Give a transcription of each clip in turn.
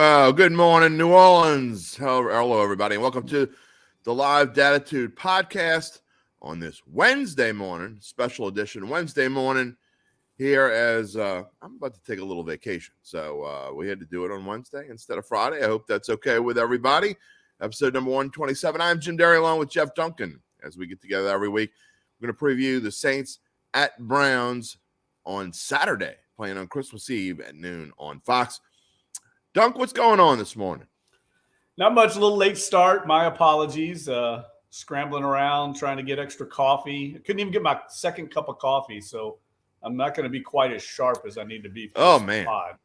Well, good morning, New Orleans. Hello, everybody, and welcome to the live Dattitude podcast on this Wednesday morning, special edition Wednesday morning here as I'm about to take a little vacation. So we had to do it on Wednesday instead of Friday. I hope that's okay with everybody. Episode number 127. I'm Jim Derry along with Jeff Duncan as we get together every week. We're going to preview the Saints at Browns on Saturday, playing on Christmas Eve at noon on Fox. Dunk, what's going on this morning? Not much, a little late start. My apologies. Scrambling around, trying to get extra coffee. I couldn't even get my second cup of coffee, so I'm not going to be quite as sharp as I need to be for this pod.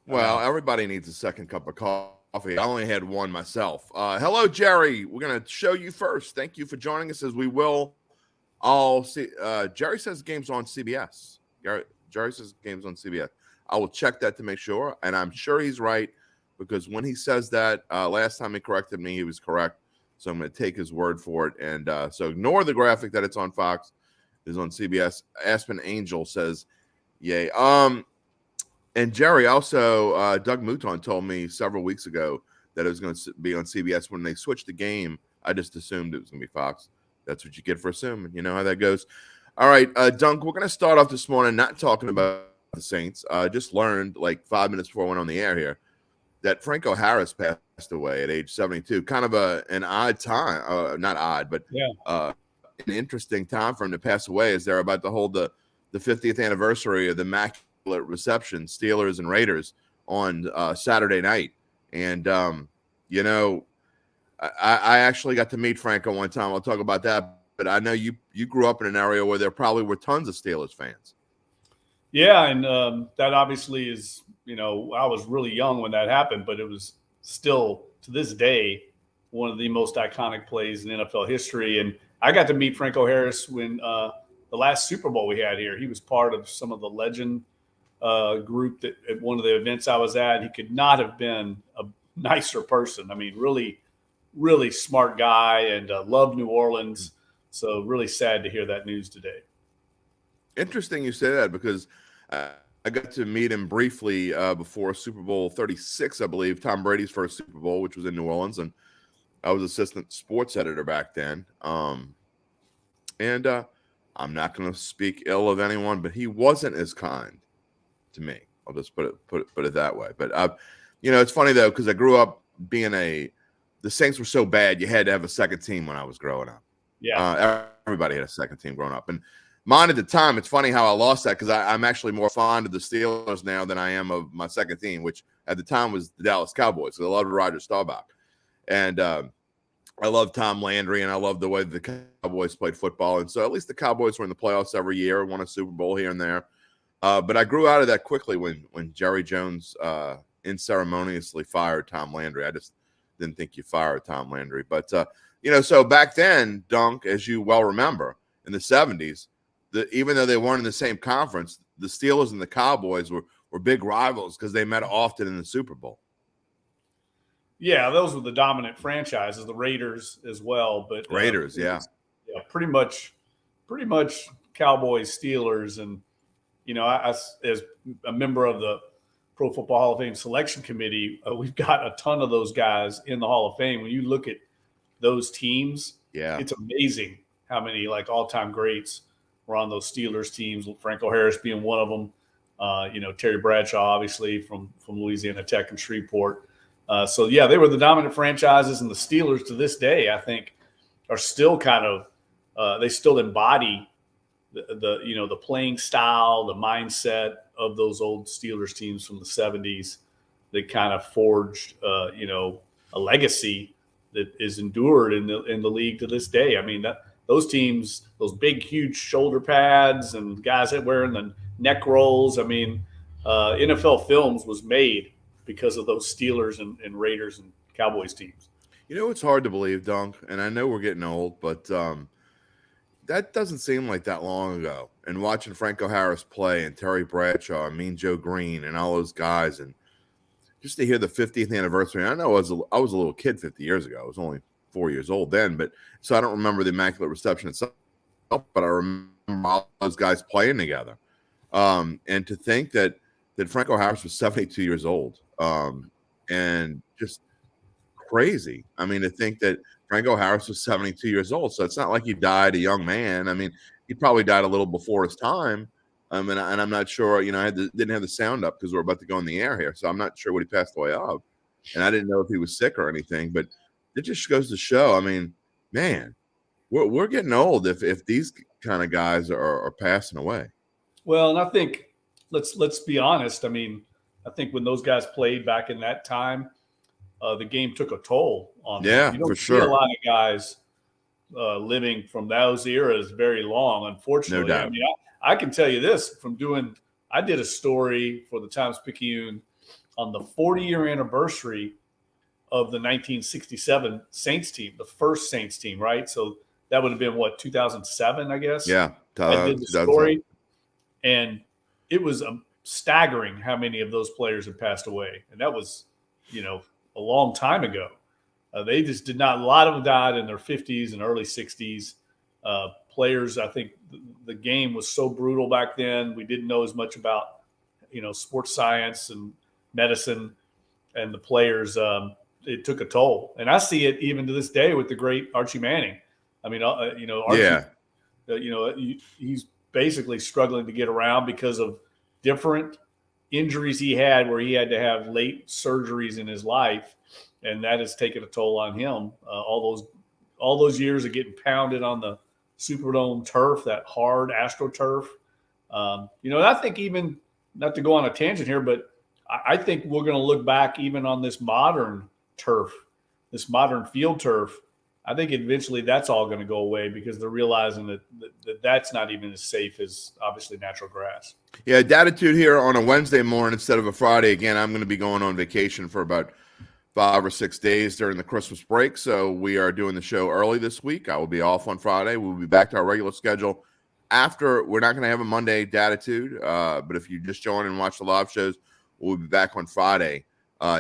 Well, everybody needs a second cup of coffee. I only had one myself. Hello, Jerry. We're going to show you first. Thank you for joining us as we will all see. Jerry says games on CBS. Jerry says games on CBS. I will check that to make sure, and I'm sure he's right because when he says that, last time he corrected me, he was correct. So I'm going to take his word for it. And so ignore the graphic that it's on Fox. It's on CBS. Aspen Angel says, yay. And Jerry, also, Doug Mouton told me several weeks ago that it was going to be on CBS. When they switched the game, I just assumed it was going to be Fox. That's what you get for assuming. You know how that goes. All right, Dunk, we're going to start off this morning not talking about the Saints. Just learned like 5 minutes before I went on the air here that Franco Harris passed away at age 72. Kind of an odd time, not odd, but an interesting time for him to pass away as they're about to hold the 50th anniversary of the Immaculate Reception, Steelers and Raiders, on Saturday night. And, you know, I actually got to meet Franco one time. I'll talk about that. But I know you grew up in an area where there probably were tons of Steelers fans. Yeah, and that obviously is, you know, I was really young when that happened, but it was still, to this day, one of the most iconic plays in NFL history. And I got to meet Franco Harris when the last Super Bowl we had here. He was part of some of the legend group that at one of the events I was at. He could not have been a nicer person. I mean, really, really smart guy and loved New Orleans. So really sad to hear that news today. Interesting you say that because I got to meet him briefly before Super Bowl 36, I believe, Tom Brady's first Super Bowl, which was in New Orleans, and I was assistant sports editor back then. And I'm not going to speak ill of anyone, but he wasn't as kind to me. I'll just put it that way. But you know, it's funny though because I grew up being the Saints were so bad you had to have a second team when I was growing up. Yeah, everybody had a second team growing up, and mine at the time, it's funny how I lost that because I'm actually more fond of the Steelers now than I am of my second team, which at the time was the Dallas Cowboys. So I loved Roger Staubach. And I love Tom Landry, and I love the way the Cowboys played football. And so at least the Cowboys were in the playoffs every year, won a Super Bowl here and there. But I grew out of that quickly when Jerry Jones unceremoniously fired Tom Landry. I just didn't think you fired Tom Landry. But, you know, so back then, Dunk, as you well remember, in the 70s, even though they weren't in the same conference, the Steelers and the Cowboys were big rivals because they met often in the Super Bowl. Yeah, those were the dominant franchises, the Raiders as well. But Raiders, pretty much Cowboys, Steelers, and you know, I as a member of the Pro Football Hall of Fame selection committee, we've got a ton of those guys in the Hall of Fame. When you look at those teams, it's amazing how many like all-time greats were on those Steelers teams, Franco Harris being one of them. You know, Terry Bradshaw, obviously, from Louisiana Tech and Shreveport. So, yeah, they were the dominant franchises, and the Steelers to this day, I think, are still kind of they still embody the playing style, the mindset of those old Steelers teams from the 70s that kind of forged, a legacy that is endured in the league to this day. I mean, those teams, those big, huge shoulder pads and guys that wearing the neck rolls. I mean, NFL Films was made because of those Steelers and Raiders and Cowboys teams. You know, it's hard to believe, Dunk, and I know we're getting old, but that doesn't seem like that long ago. And watching Franco Harris play and Terry Bradshaw and Mean Joe Green and all those guys, and just to hear the 50th anniversary. I know I was a little kid 50 years ago. I was only 4 years old then, but so I don't remember the Immaculate Reception itself, but I remember all those guys playing together. And to think that that Franco Harris was 72 years old, and just crazy. I mean, to think that Franco Harris was 72 years old, so it's not like he died a young man. I mean, he probably died a little before his time. And I'm not sure. You know, didn't have the sound up because we're about to go in the air here, so I'm not sure what he passed away of, and I didn't know if he was sick or anything. But it just goes to show. I mean, man, we're getting old if these kind of guys are passing away. Well, and I think let's be honest. I mean, I think when those guys played back in that time, the game took a toll on them. Yeah, You don't for see sure. a lot of guys living from those eras very long, unfortunately. No doubt. I mean, I can tell you this from doing – I did a story for the Times-Picayune on the 40-year anniversary of the 1967 Saints team, the first Saints team, right? So that would have been, 2007, I guess? Yeah. I did the story, and it was staggering how many of those players had passed away. And that was, a long time ago. They just did not – a lot of them died in their 50s and early 60s. Players, I think the game was so brutal back then. We didn't know as much about, sports science and medicine, and the players, it took a toll. And I see it even to this day with the great Archie Manning. I mean, Archie, he's basically struggling to get around because of different injuries he had where he had to have late surgeries in his life. And that has taken a toll on him. All those years of getting pounded on the Superdome turf, that hard AstroTurf. I think even, not to go on a tangent here, but I think we're going to look back even on this modern turf, this modern field turf. I think eventually that's all going to go away because they're realizing that that's not even as safe as obviously natural grass. Yeah, Dattitude here on a Wednesday morning instead of a Friday. Again, I'm going to be going on vacation for about 5 or 6 days during the Christmas break. So we are doing the show early this week. I will be off on Friday. We'll be back to our regular schedule after. We're not going to have a Monday Dattitude, but if you just join and watch the live shows, we'll be back on Friday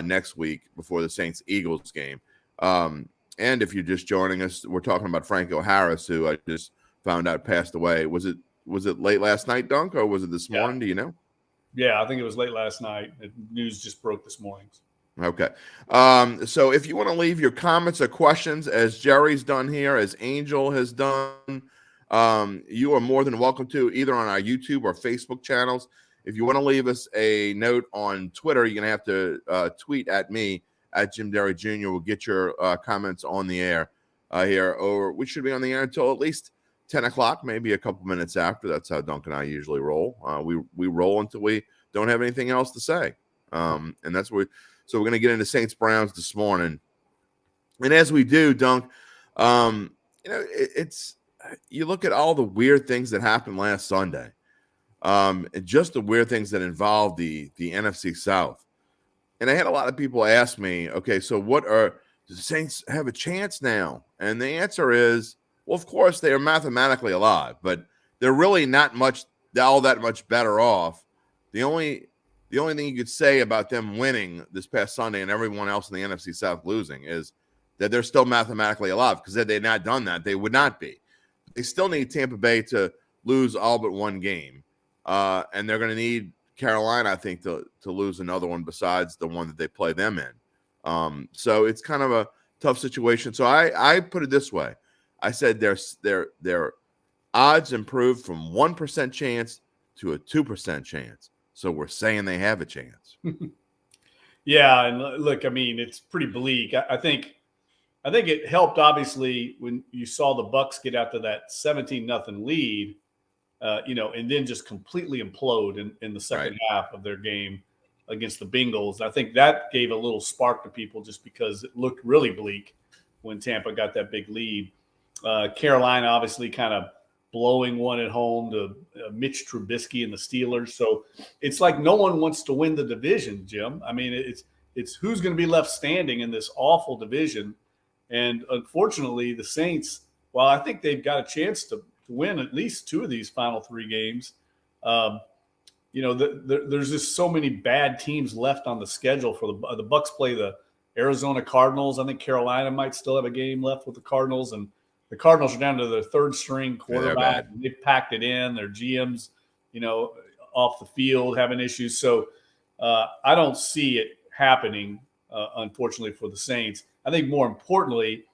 next week before the Saints-Eagles game. And if you're just joining us, we're talking about Franco Harris, who I just found out passed away. Was it late last night, Dunk, or was it this morning? Do you know? Yeah, I think it was late last night. The news just broke this morning. Okay. So if you want to leave your comments or questions, as Jerry's done here, as Angel has done, you are more than welcome to, either on our YouTube or Facebook channels. If you want to leave us a note on Twitter, you're going to have to tweet at me, at Jim Derry Jr. We'll get your comments on the air here, or we should be on the air until at least 10 o'clock, maybe a couple minutes after. That's how Duncan and I usually roll. We roll until we don't have anything else to say. And that's what so we're going to get into Saints-Browns this morning. And as we do, Dunk, it's you look at all the weird things that happened last Sunday, and just the weird things that involved the NFC South. And I had a lot of people ask me, okay, so does the Saints have a chance now? And the answer is, well, of course they are mathematically alive, but they're really not all that much better off. The only thing you could say about them winning this past Sunday and everyone else in the NFC South losing is that they're still mathematically alive, because had they not done that, they would not be. They still need Tampa Bay to lose all but one game, and they're going to need Carolina, I think, to lose another one besides the one that they play them in. So it's kind of a tough situation. So I put it this way. I said their odds improved from 1% chance to a 2% chance. So we're saying they have a chance. Yeah, and look, I mean, it's pretty bleak. I think it helped, obviously, when you saw the Bucs get out to that 17-0 lead, and then just completely implode in the second half of their game against the Bengals. I think that gave a little spark to people just because it looked really bleak when Tampa got that big lead. Carolina obviously kind of blowing one at home to Mitch Trubisky and the Steelers. So it's like no one wants to win the division, Jim. I mean, it's who's going to be left standing in this awful division. And unfortunately, the Saints, while I think they've got a chance to win at least two of these final three games, there's just so many bad teams left on the schedule. For the Bucs play the Arizona Cardinals. I think Carolina might still have a game left with the Cardinals, and the Cardinals are down to their third string quarterback. They've packed it in. Their GM's, off the field having issues. So I don't see it happening, unfortunately, for the Saints. I think more importantly,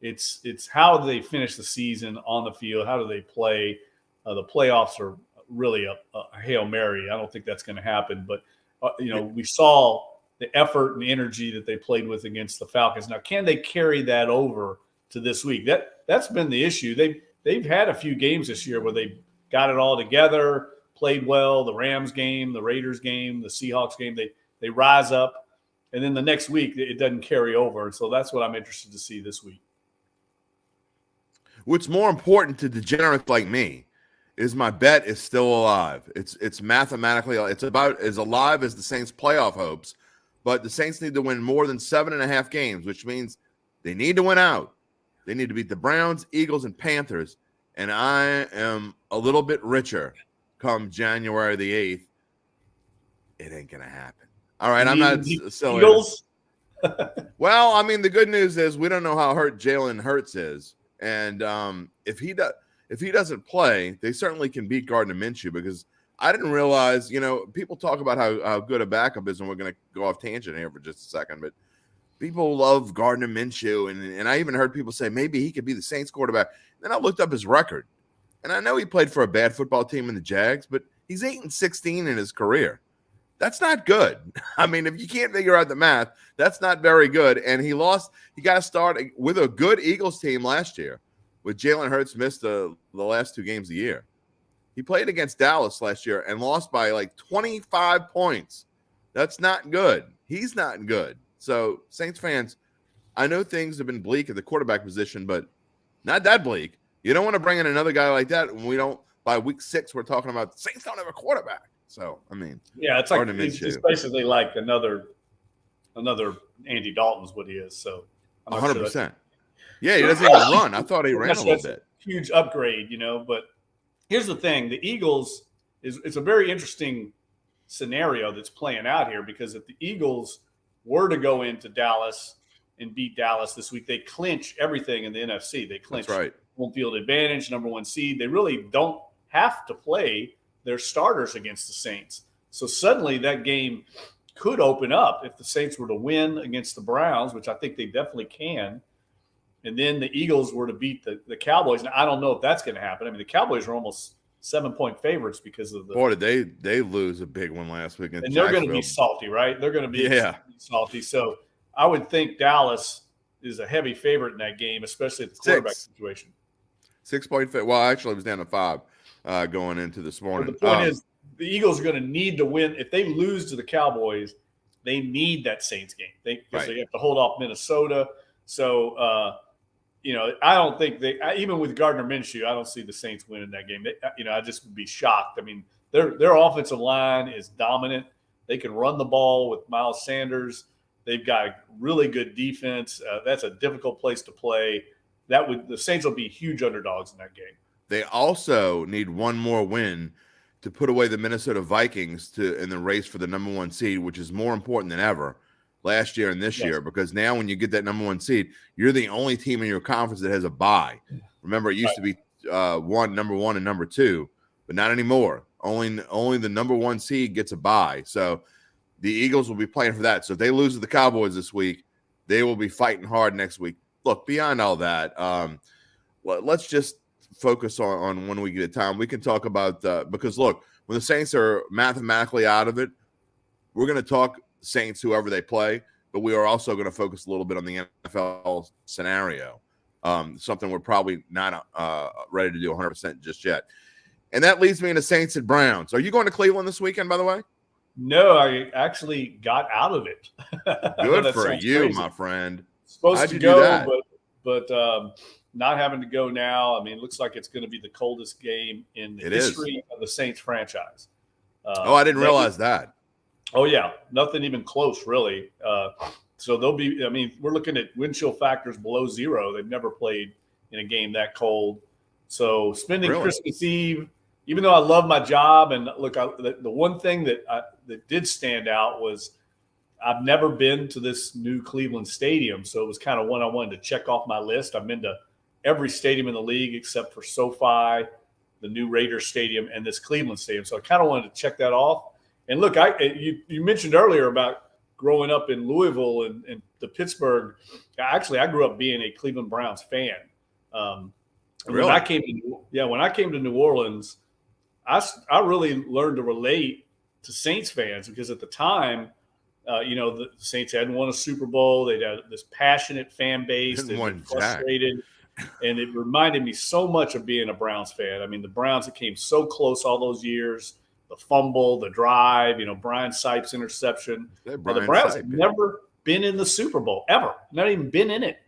it's how do they finish the season on the field? How do they play? The playoffs are really a Hail Mary. I don't think that's going to happen. But, we saw the effort and the energy that they played with against the Falcons. Now, can they carry that over to this week? That's been the issue. They've had a few games this year where they got it all together, played well. The Rams game, the Raiders game, the Seahawks game, they rise up. And then the next week, it doesn't carry over. So that's what I'm interested to see this week. What's more important to degenerates like me is my bet is still alive. It's mathematically, it's about as alive as the Saints' playoff hopes, but the Saints need to win more than 7.5 games, which means they need to win out. They need to beat the Browns, Eagles, and Panthers, and I am a little bit richer come January the 8th. It ain't going to happen. All right, I'm not silly. Eagles? Well, I mean, the good news is we don't know how hurt Jalen Hurts is, and if he doesn't play, they certainly can beat Gardner Minshew, because I didn't realize, people talk about how good a backup is, and we're going to go off tangent here for just a second, but people love Gardner Minshew, and I even heard people say maybe he could be the Saints quarterback. Then I looked up his record, and I know he played for a bad football team in the Jags, but he's 8-16 in his career. That's not good. I mean, if you can't figure out the math, that's not very good. And he got started with a good Eagles team last year, with Jalen Hurts missed the last 2 games of the year. He played against Dallas last year and lost by like 25 points. That's not good. He's not good. So, Saints fans, I know things have been bleak at the quarterback position, but not that bleak. You don't want to bring in another guy like that when we don't, by week 6, we're talking about the Saints don't have a quarterback. So, I mean, yeah, it's like it's basically like another Andy Dalton's what he is. So, 100%. Sure yeah, he doesn't even run. I thought he ran a little bit. Huge upgrade, But here's the thing: the Eagles it's a very interesting scenario that's playing out here, because if the Eagles were to go into Dallas and beat Dallas this week, they clinch everything in the NFC. They clinch home field advantage, number 1 seed. They really don't have to play their starters against the Saints. So suddenly that game could open up if the Saints were to win against the Browns, which I think they definitely can. And then the Eagles were to beat the Cowboys. Now, I don't know if that's going to happen. I mean, the Cowboys are almost 7-point favorites because of the – Boy, did they lose a big one last week. And they're going to be salty, right? They're going to be salty. So I would think Dallas is a heavy favorite in that game, especially at the quarterback situation. 6-point – well, actually, it was down to 5 going into this morning. But the point is, the Eagles are going to need to win. If they lose to the Cowboys, they need that Saints game. Because they have to hold off Minnesota. So, I don't think even with Gardner Minshew, I don't see the Saints winning that game. I just would be shocked. I mean, their offensive line is dominant. They can run the ball with Miles Sanders. They've got a really good defense. That's a difficult place to play. The Saints will be huge underdogs in that game. They also need one more win to put away the Minnesota Vikings in the race for the number 1 seed, which is more important than ever last year and this year, because now when you get that number 1 seed, you're the only team in your conference that has a bye. Remember, it used to be number 1 and number 2, but not anymore. Only the number 1 seed gets a bye. So the Eagles will be playing for that. So if they lose to the Cowboys this week, they will be fighting hard next week. Look, beyond all that, let's just focus on when we get time. We can talk about because look, when the Saints are mathematically out of it, we're going to talk Saints whoever they play, but we are also going to focus a little bit on the NFL scenario, something we're probably not ready to do 100% just yet. And that leads me into Saints and Browns. Are you going to Cleveland this weekend, by the way? No, I actually got out of it. Good for you, crazy. My friend. Supposed How'd to go, but not having to go now. I mean, it looks like it's going to be the coldest game in the history of the Saints franchise. I didn't realize that. Oh, yeah. Nothing even close, really. So they'll be – I mean, we're looking at wind chill factors below 0. They've never played in a game that cold. So spending Christmas Eve, even though I love my job, and look, the one thing that did stand out was I've never been to this new Cleveland stadium, so it was kind of one I wanted to check off my list. I've been to every stadium in the league except for SoFi, the new Raiders stadium, and this Cleveland stadium. So I kind of wanted to check that off. And look, you mentioned earlier about growing up in Louisville and the Pittsburgh. Actually, I grew up being a Cleveland Browns fan. Really? When I came to New Orleans, I really learned to relate to Saints fans because at the time, the Saints hadn't won a Super Bowl. They'd had this passionate fan base. They'd been frustrated. And it reminded me so much of being a Browns fan. I mean, the Browns that came so close all those years, the fumble, the drive, Brian Sipes interception. The Browns have never been in the Super Bowl, ever. Not even been in it.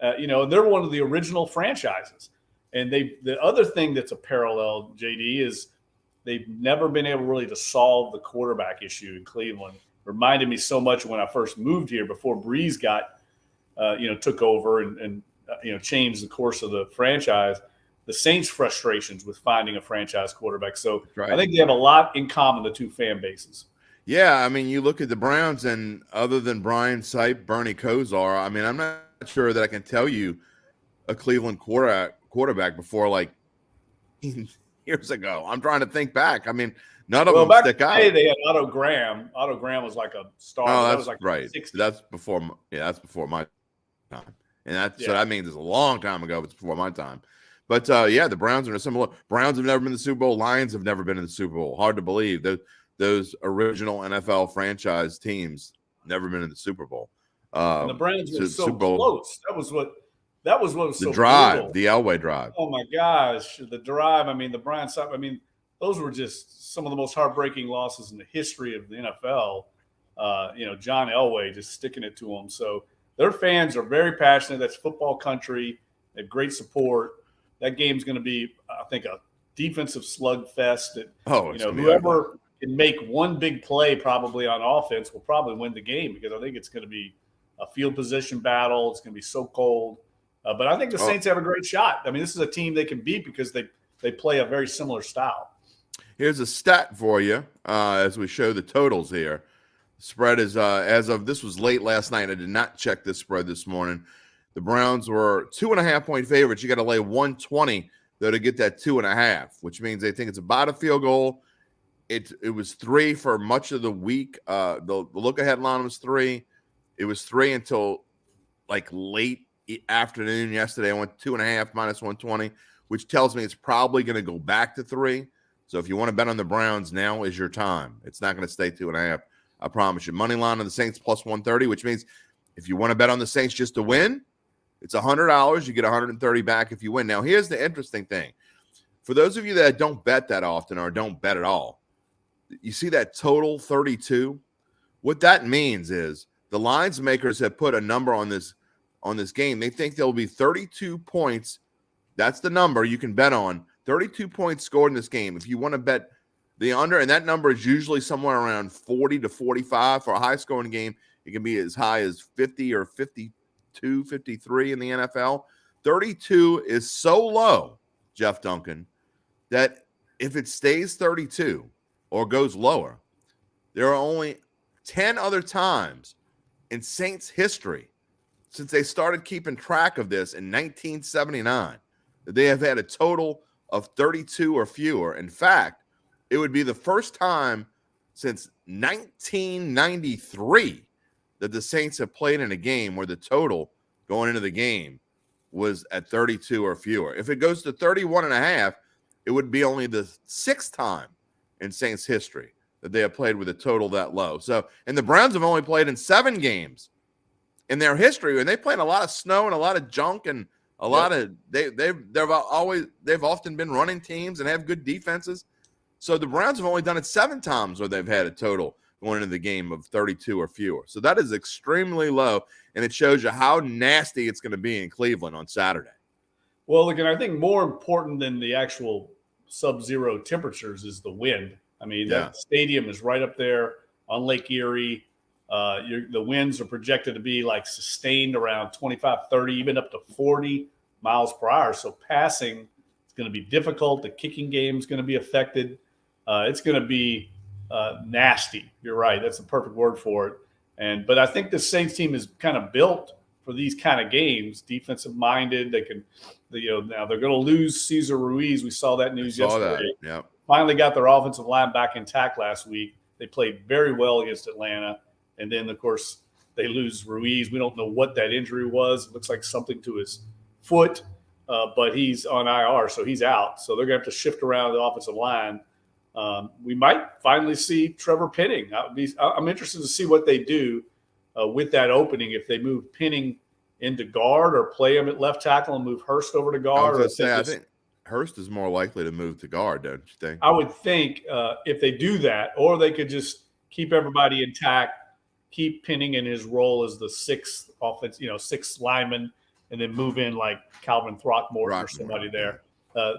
They're one of the original franchises. And the other thing that's a parallel, JD, is they've never been able really to solve the quarterback issue in Cleveland. Reminded me so much when I first moved here before Breeze took over and changed the course of the franchise. The Saints' frustrations with finding a franchise quarterback. So right. I think they have a lot in common, the two fan bases. Yeah, I mean, you look at the Browns, and other than Brian Sipe, Bernie Kosar, I mean, I'm not sure that I can tell you a Cleveland quarterback before like years ago. I'm trying to think back. I mean, none of them stick out. They had Otto Graham. Otto Graham was like a star. Oh, that was like right. That's before my time. And so that means it's a long time ago. It's before my time. But, the Browns are similar. Browns have never been in the Super Bowl. Lions have never been in the Super Bowl. Hard to believe. Those original NFL franchise teams never been in the Super Bowl. And the Browns were so close. That was what was so drive, brutal. the Elway drive. Oh, my gosh. The drive. I mean, the Browns. I mean, those were just some of the most heartbreaking losses in the history of the NFL. John Elway just sticking it to them. So their fans are very passionate. That's football country. They have great support. That game's going to be, I think, a defensive slugfest. Whoever can make one big play probably on offense will probably win the game because I think it's going to be a field position battle. It's going to be so cold. But I think the Saints have a great shot. I mean, this is a team they can beat because they play a very similar style. Here's a stat for you as we show the totals here. Spread is this was late last night. I did not check this spread this morning. The Browns were 2.5-point favorites. You got to lay 120 though to get that 2.5, which means they think it's about a field goal. It was 3 for much of the week. The look ahead line was 3. It was 3 until like late afternoon yesterday. I went 2.5 minus 120, which tells me it's probably going to go back to 3. So if you want to bet on the Browns, now is your time. It's not going to stay 2.5. I promise you. Money line on the Saints plus 130, which means if you want to bet on the Saints just to win, it's $100. You get $130 back if you win. Now, here's the interesting thing. For those of you that don't bet that often or don't bet at all, you see that total 32? What that means is the lines makers have put a number on this game. They think there'll be 32 points. That's the number you can bet on. 32 points scored in this game. If you want to bet the under, and that number is usually somewhere around 40 to 45 for a high-scoring game. It can be as high as 50 or 52, 53 in the NFL. 32 is so low, Jeff Duncan, that if it stays 32 or goes lower, there are only 10 other times in Saints history since they started keeping track of this in 1979 that they have had a total of 32 or fewer. In fact, it would be the first time since 1993 that the Saints have played in a game where the total going into the game was at 32 or fewer. If it goes to 31.5, it would be only the 6th time in Saints history that they have played with a total that low. So, and the Browns have only played in 7 games in their history, and they played a lot of snow and a lot of junk and a lot of they've often been running teams and have good defenses. So the Browns have only done it 7 times where they've had a total going into the game of 32 or fewer. So that is extremely low, and it shows you how nasty it's going to be in Cleveland on Saturday. Well, look, and I think more important than the actual sub-zero temperatures is the wind. I mean, that stadium is right up there on Lake Erie. The winds are projected to be like sustained around 25, 30, even up to 40 miles per hour. So passing is going to be difficult. The kicking game is going to be affected. It's going to be nasty. You're right. That's the perfect word for it. But I think the Saints team is kind of built for these kind of games, defensive minded. They can, now they're going to lose Cesar Ruiz. We saw that news yesterday. Yeah. Finally got their offensive line back intact last week. They played very well against Atlanta. And then, of course, they lose Ruiz. We don't know what that injury was. It looks like something to his foot, but he's on IR, so he's out. So they're going to have to shift around the offensive line. We might finally see Trevor Penning. I'm interested to see what they do with that opening, if they move Penning into guard or play him at left tackle and move Hurst over to guard. I think Hurst is more likely to move to guard, don't you think? I would think if they do that, or they could just keep everybody intact, keep Penning in his role as the sixth offense, sixth lineman, and then move in like Calvin Throckmorton or somebody there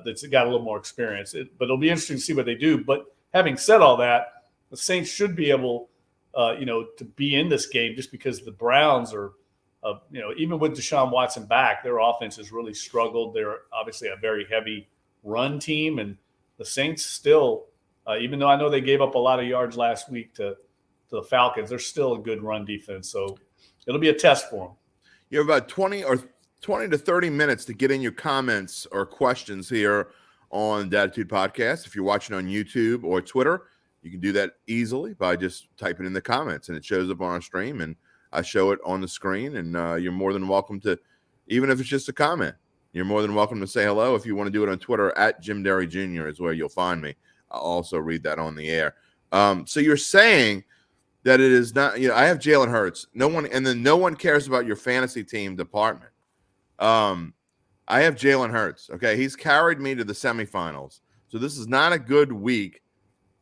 that's got a little more experience. But it'll be interesting to see what they do. But having said all that, the Saints should be able, to be in this game, just because the Browns are, even with Deshaun Watson back, their offense has really struggled. They're obviously a very heavy run team, and the Saints still, even though I know they gave up a lot of yards last week to the Falcons, they're still a good run defense. So it'll be a test for them. You have about 20 to 30 minutes to get in your comments or questions here on Dattitude Podcast. If you're watching on YouTube or Twitter, you can do that easily by just typing in the comments, and it shows up on our stream, and I show it on the screen. And you're more than welcome to, even if it's just a comment, you're more than welcome to say hello. If you want to do it on Twitter, at Jim Derry Jr. is where you'll find me. I'll also read that on the air. So you're saying that it is not, I have Jalen Hurts. No one cares about your fantasy team department. I have Jalen Hurts. Okay. He's carried me to the semifinals. So this is not a good week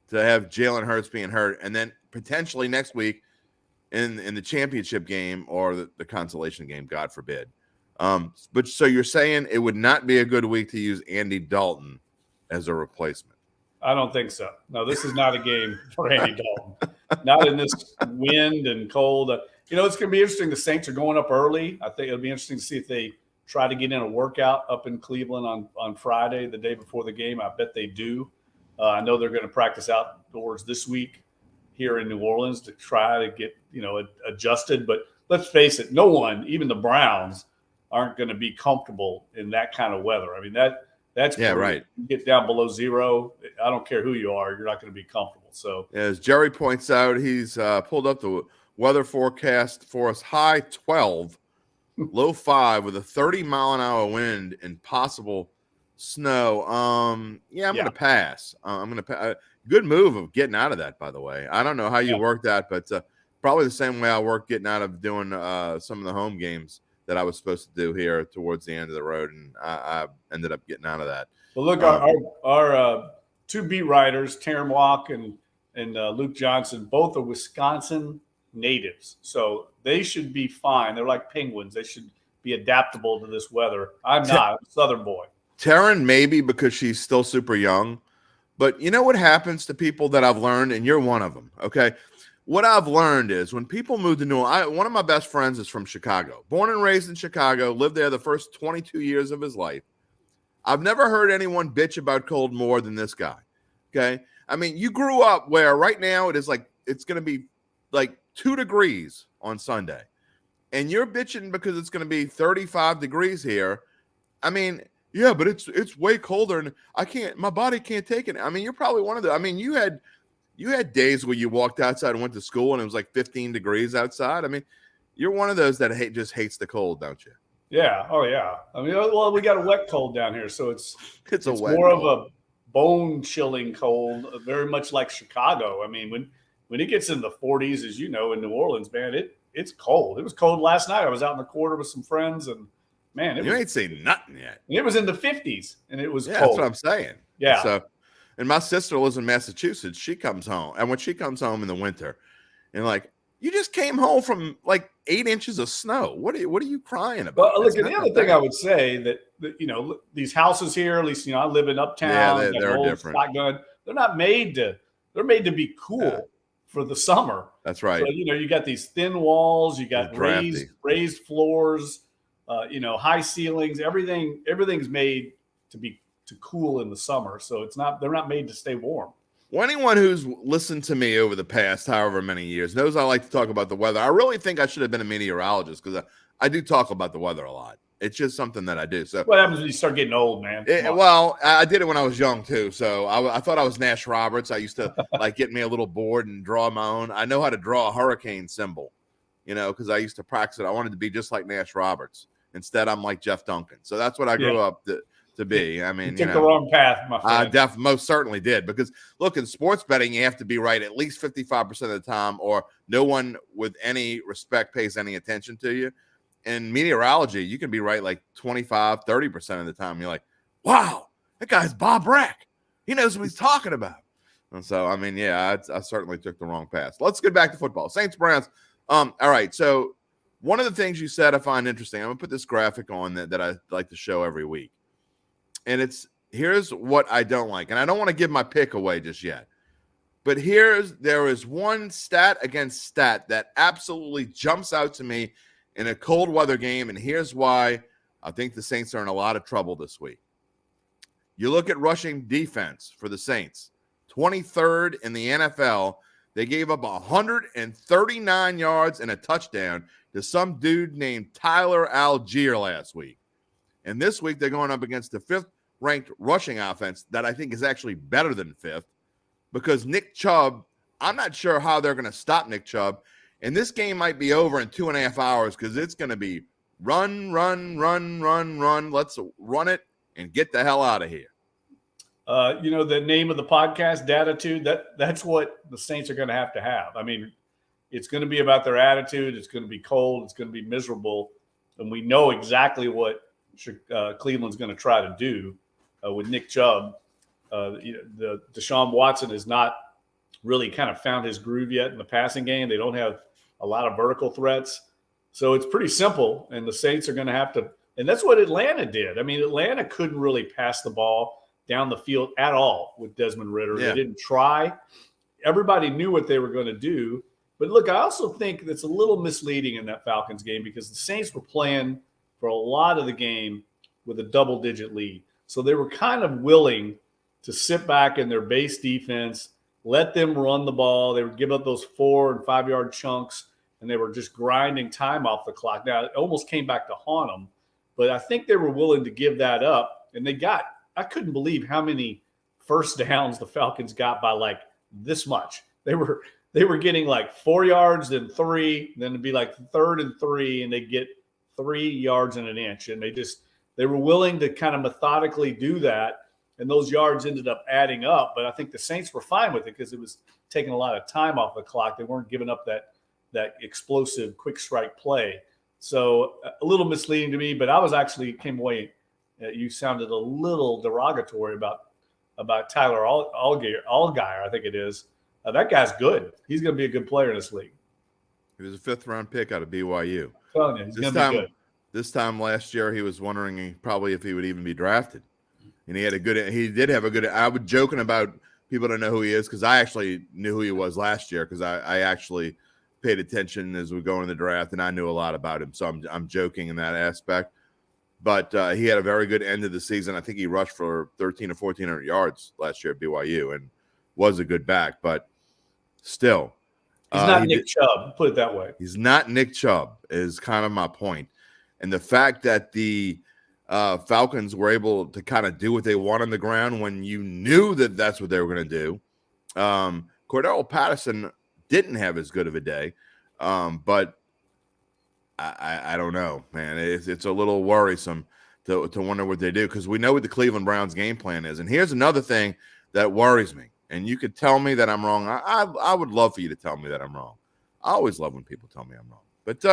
to have Jalen Hurts being hurt. And then potentially next week in the championship game or the consolation game, God forbid. But so you're saying it would not be a good week to use Andy Dalton as a replacement? I don't think so. No, this is not a game for Andy Dalton. Not in this wind and cold. It's going to be interesting. The Saints are going up early. I think it'll be interesting to see if they try to get in a workout up in Cleveland on Friday, the day before the game. I bet they do. I know they're going to practice outdoors this week here in New Orleans to try to get, adjusted. But let's face it, no one, even the Browns, aren't going to be comfortable in that kind of weather. I mean, that's right. You get down below zero. I don't care who you are. You're not going to be comfortable. So as Jerry points out, he's pulled up the weather forecast for us: high 12, low 5 with a 30-mile-an-hour wind and possible snow. I'm going to pass. Good move of getting out of that, by the way. I don't know how you worked that, but probably the same way I worked getting out of doing some of the home games that I was supposed to do here towards the end of the road, and I ended up getting out of that. Well, look, our two beat writers, Taryn Walk and Luke Johnson, both are Wisconsin natives, so they should be fine. They're like penguins. They should be adaptable to this weather. I'm not. I'm a Southern boy. Taryn, maybe because she's still super young, but you know what happens to people that I've learned, and you're one of them, okay? What I've learned is when people move to New Orleans, one of my best friends is from Chicago, born and raised in Chicago, lived there the first 22 years of his life. I've never heard anyone bitch about cold more than this guy. Okay. I mean, you grew up where right now it's going to be like 2 degrees on Sunday, and you're bitching because it's going to be 35 degrees here. I mean, yeah, but it's way colder and my body can't take it. I mean, you're probably one of you had days where you walked outside and went to school and it was like 15 degrees outside. I mean, you're one of those that just hates the cold, don't you? Yeah. Oh, yeah. I mean, well, we got a wet cold down here, so it's a wet more cold. of a bone-chilling cold, very much like Chicago. I mean, when it gets in the 40s, as you know, in New Orleans, man, it's cold. It was cold last night. I was out in the quarter with some friends, and man, you ain't seen nothing yet. It was in the 50s, and it was cold. That's what I'm saying. Yeah. So. And my sister lives in Massachusetts. She comes home. And when she comes home in the winter, and you just came home from 8 inches of snow. What are you crying about? Well, look, and the other thing I would say that these houses here, at least, I live in Uptown. Yeah, they're different. Shotgun, they're not made they're made to be cool for the summer. That's right. So, you got these thin walls, you got raised floors, high ceilings, everything's made to cool in the summer. So they're not made to stay warm. Well, anyone who's listened to me over the past however many years knows I like to talk about the weather. I really think I should have been a meteorologist because I do talk about the weather a lot. It's just something that I do. So what happens when you start getting old, man? well, I did it when I was young too. So I thought I was Nash Roberts. I used to like get me a little board and draw my own. I know how to draw a hurricane symbol, because I used to practice it. I wanted to be just like Nash Roberts. Instead, I'm like Jeff Duncan. So that's what I grew up to be. I mean, you took the wrong path, my friend. I most certainly did. Because look, in sports betting, you have to be right at least 55% of the time, or no one with any respect pays any attention to you. In meteorology, you can be right like 25, 30% of the time. You're like, wow, that guy's Bob Brack. He knows what he's talking about. And so, I mean, I certainly took the wrong path. Let's get back to football. Saints, Browns. All right. So one of the things you said I find interesting, I'm going to put this graphic on that I like to show every week. And here's what I don't like. And I don't want to give my pick away just yet. But there is one stat against stat that absolutely jumps out to me in a cold weather game, and here's why I think the Saints are in a lot of trouble this week. You look at rushing defense for the Saints, 23rd in the NFL. They gave up 139 yards and a touchdown to some dude named Tyler Algier last week. And this week they're going up against the 5th-ranked rushing offense that I think is actually better than 5th, because Nick Chubb, I'm not sure how they're going to stop Nick Chubb. And this game might be over in 2.5 hours because it's going to be run. Let's run it and get the hell out of here. The name of the podcast, Dattitude, that's what the Saints are going to have. I mean, it's going to be about their attitude. It's going to be cold. It's going to be miserable. And we know exactly what Cleveland's going to try to do with Nick Chubb. The Deshaun Watson has not really kind of found his groove yet in the passing game. They don't have a lot of vertical threats. So it's pretty simple, and the Saints are going to have to – and that's what Atlanta did. I mean, Atlanta couldn't really pass the ball down the field at all with Desmond Ridder. Yeah. They didn't try. Everybody knew what they were going to do. But, look, I also think that's a little misleading in that Falcons game because the Saints were playing for a lot of the game with a double-digit lead. So they were kind of willing to sit back in their base defense, let them run the ball. They would give up those 4 and 5 yard chunks, and they were just grinding time off the clock. Now, it almost came back to haunt them, but I think they were willing to give that up. And I couldn't believe how many first downs the Falcons got by like this much. They were getting like 4 yards, then 3, then it'd be like 3rd and 3, and they'd get 3 yards and an inch. And they were willing to kind of methodically do that. And those yards ended up adding up. But I think the Saints were fine with it because it was taking a lot of time off the clock. They weren't giving up that explosive quick strike play. So a little misleading to me, but I was actually came away. You sounded a little derogatory about Tyler Allgeier, I think it is. That guy's good. He's going to be a good player in this league. He was a 5th-round pick out of BYU. I'm telling you, he's going to be good. This time last year, he was wondering probably if he would even be drafted. And he did have a good – I was joking about people don't know who he is because I actually knew who he was last year because I actually paid attention as we go in the draft, and I knew a lot about him. So I'm joking in that aspect. But he had a very good end of the season. I think he rushed for 1,300 or 1,400 yards last year at BYU and was a good back. But still. He's not Nick Chubb, put it that way. He's not Nick Chubb is kind of my point. And the fact that the Falcons were able to kind of do what they want on the ground when you knew that that's what they were going to do. Cordell Patterson didn't have as good of a day, but I don't know, man. It's a little worrisome to wonder what they do because we know what the Cleveland Browns game plan is. And here's another thing that worries me. And you could tell me that I'm wrong. I would love for you to tell me that I'm wrong. I always love when people tell me I'm wrong. But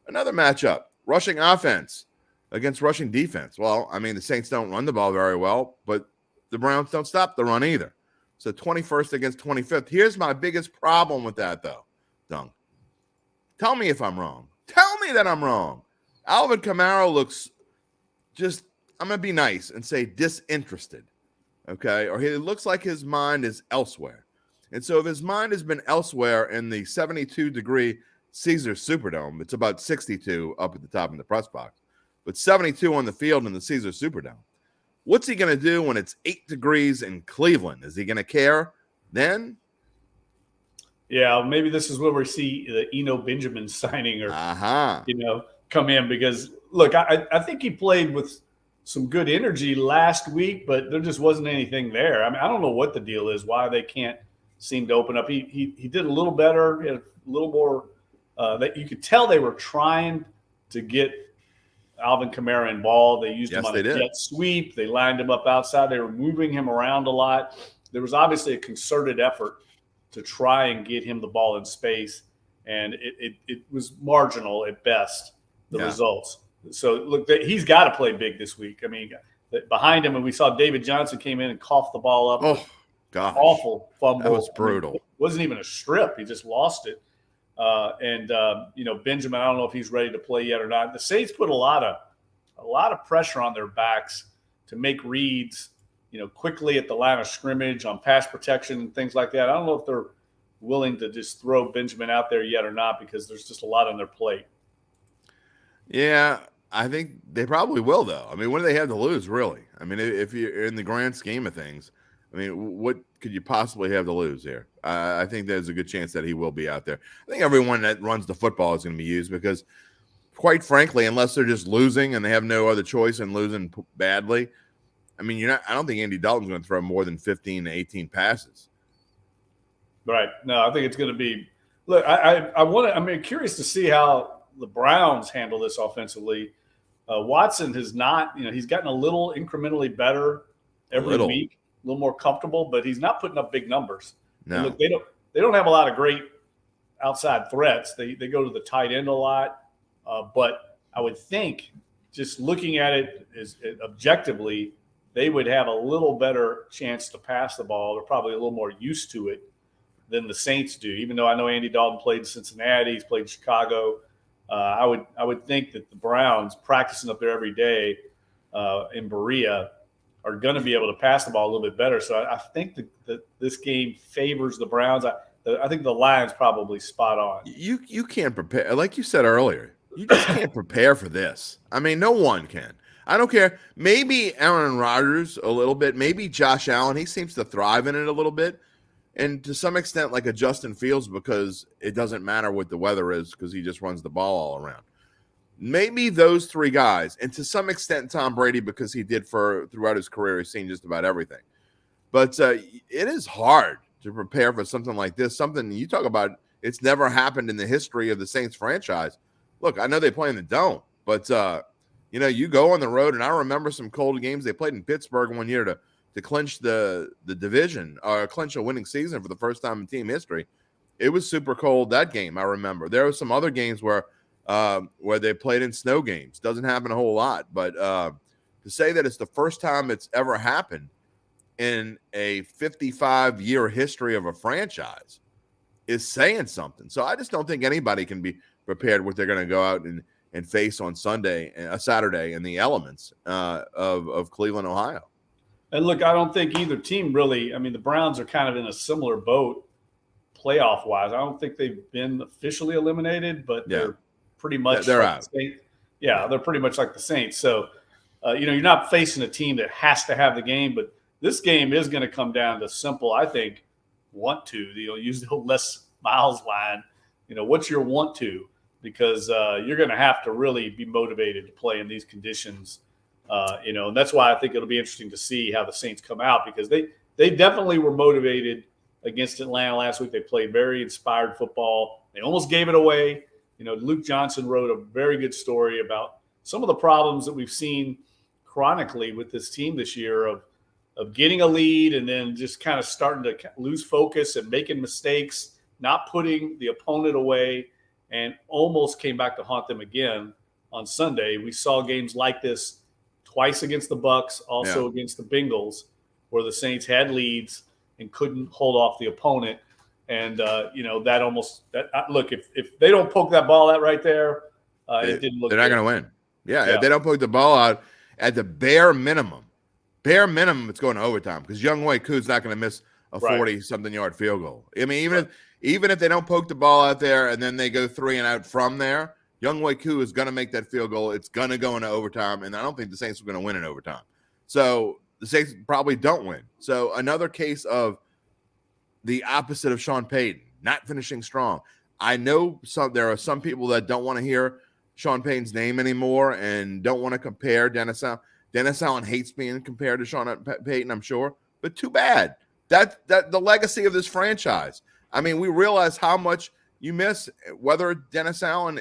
another matchup, rushing offense against rushing defense. Well, I mean, the Saints don't run the ball very well, but the Browns don't stop the run either. So 21st against 25th. Here's my biggest problem with that, though, Dunk. Tell me if I'm wrong. Tell me that I'm wrong. Alvin Kamara looks just, I'm going to be nice and say disinterested, okay? Or he looks like his mind is elsewhere. And so if his mind has been elsewhere in the 72-degree Caesar Superdome, it's about 62 up at the top in the press box, but 72 on the field in the Caesar Superdome. What's he going to do when it's 8 degrees in Cleveland? Is he going to care then? Yeah, maybe this is where we see the Eno Benjamin signing or, come in because, look, I think he played with some good energy last week, but there just wasn't anything there. I mean, I don't know what the deal is, why they can't seem to open up. He did a little better, a little more. That you could tell they were trying to get Alvin Kamara involved. They used him on a jet sweep. They lined him up outside. They were moving him around a lot. There was obviously a concerted effort to try and get him the ball in space, and it was marginal at best, the results. So, look, he's got to play big this week. I mean, behind him, and we saw David Johnson came in and coughed the ball up. Oh, gosh. Awful fumble. That was brutal. It wasn't even a strip. He just lost it. Benjamin, I don't know if he's ready to play yet or not. The Saints put a lot of pressure on their backs to make reads, quickly at the line of scrimmage on pass protection and things like that. I don't know if they're willing to just throw Benjamin out there yet or not because there's just a lot on their plate. Yeah, I think they probably will, though. I mean, what do they have to lose, really? I mean, if you're in the grand scheme of things, I mean, what could you possibly have to lose here? I think there's a good chance that he will be out there. I think everyone that runs the football is going to be used because, quite frankly, unless they're just losing and they have no other choice and losing badly, I mean, I don't think Andy Dalton's going to throw more than 15 to 18 passes. Right. No, I think it's going to be. Look, I'm curious to see how the Browns handle this offensively. Watson has not. He's gotten a little incrementally better every week. A little more comfortable, but he's not putting up big numbers. No, look, they don't have a lot of great outside threats. They go to the tight end a lot, but I would think just looking at it objectively, they would have a little better chance to pass the ball. They're probably a little more used to it than the Saints do. Even though I know Andy Dalton played in Cincinnati, he's played in Chicago. I would think that the Browns practicing up there every day in Berea are going to be able to pass the ball a little bit better. So I think that this game favors the Browns. I think the Lions probably spot on. You can't prepare. Like you said earlier, you just can't prepare for this. I mean, no one can. I don't care. Maybe Aaron Rodgers a little bit. Maybe Josh Allen. He seems to thrive in it a little bit. And to some extent, like a Justin Fields, because it doesn't matter what the weather is because he just runs the ball all around. Maybe those three guys, and to some extent Tom Brady, because he did throughout his career, he's seen just about everything. But it is hard to prepare for something like this. Something you talk about, it's never happened in the history of the Saints franchise. Look, I know they play in the dome, but you go on the road, and I remember some cold games. They played in Pittsburgh one year to clinch the division or clinch a winning season for the first time in team history. It was super cold that game. I remember there were some other games where they played in snow games. Doesn't happen a whole lot, but to say that it's the first time it's ever happened in a 55-year history of a franchise is saying something. So I just don't think anybody can be prepared what they're going to go out and face on Saturday in the elements of Cleveland, Ohio. And look, I don't think either team really. I mean, the Browns are kind of in a similar boat playoff-wise. I don't think they've been officially eliminated, but they're pretty much they're like out. The Saints. Yeah, they're pretty much like the Saints. So, you're not facing a team that has to have the game, but this game is going to come down to simple, I think, want to. Use the whole Les Miles line. What's your want to? Because you're going to have to really be motivated to play in these conditions. And that's why I think it'll be interesting to see how the Saints come out because they definitely were motivated against Atlanta last week. They played very inspired football. They almost gave it away. Luke Johnson wrote a very good story about some of the problems that we've seen chronically with this team this year of getting a lead and then just kind of starting to lose focus and making mistakes, not putting the opponent away, and almost came back to haunt them again on Sunday. We saw games like this twice against the Bucs, also against the Bengals, where the Saints had leads and couldn't hold off the opponent. And, look, if they don't poke that ball out right there, it didn't look They're not going to win. Yeah, if they don't poke the ball out at the bare minimum, it's going to overtime because Younghoe Koo's not going to miss a 40-something yard field goal. I mean, even if they don't poke the ball out there and then they go 3 and out from there, Younghoe Koo is going to make that field goal. It's going to go into overtime, and I don't think the Saints are going to win in overtime. So the Saints probably don't win. So another case of the opposite of Sean Payton, not finishing strong. I know there are some people that don't want to hear Sean Payton's name anymore and don't want to compare Dennis Allen. Dennis Allen hates being compared to Sean Payton, I'm sure, but too bad. That the legacy of this franchise. I mean, we realize how much you miss whether Dennis Allen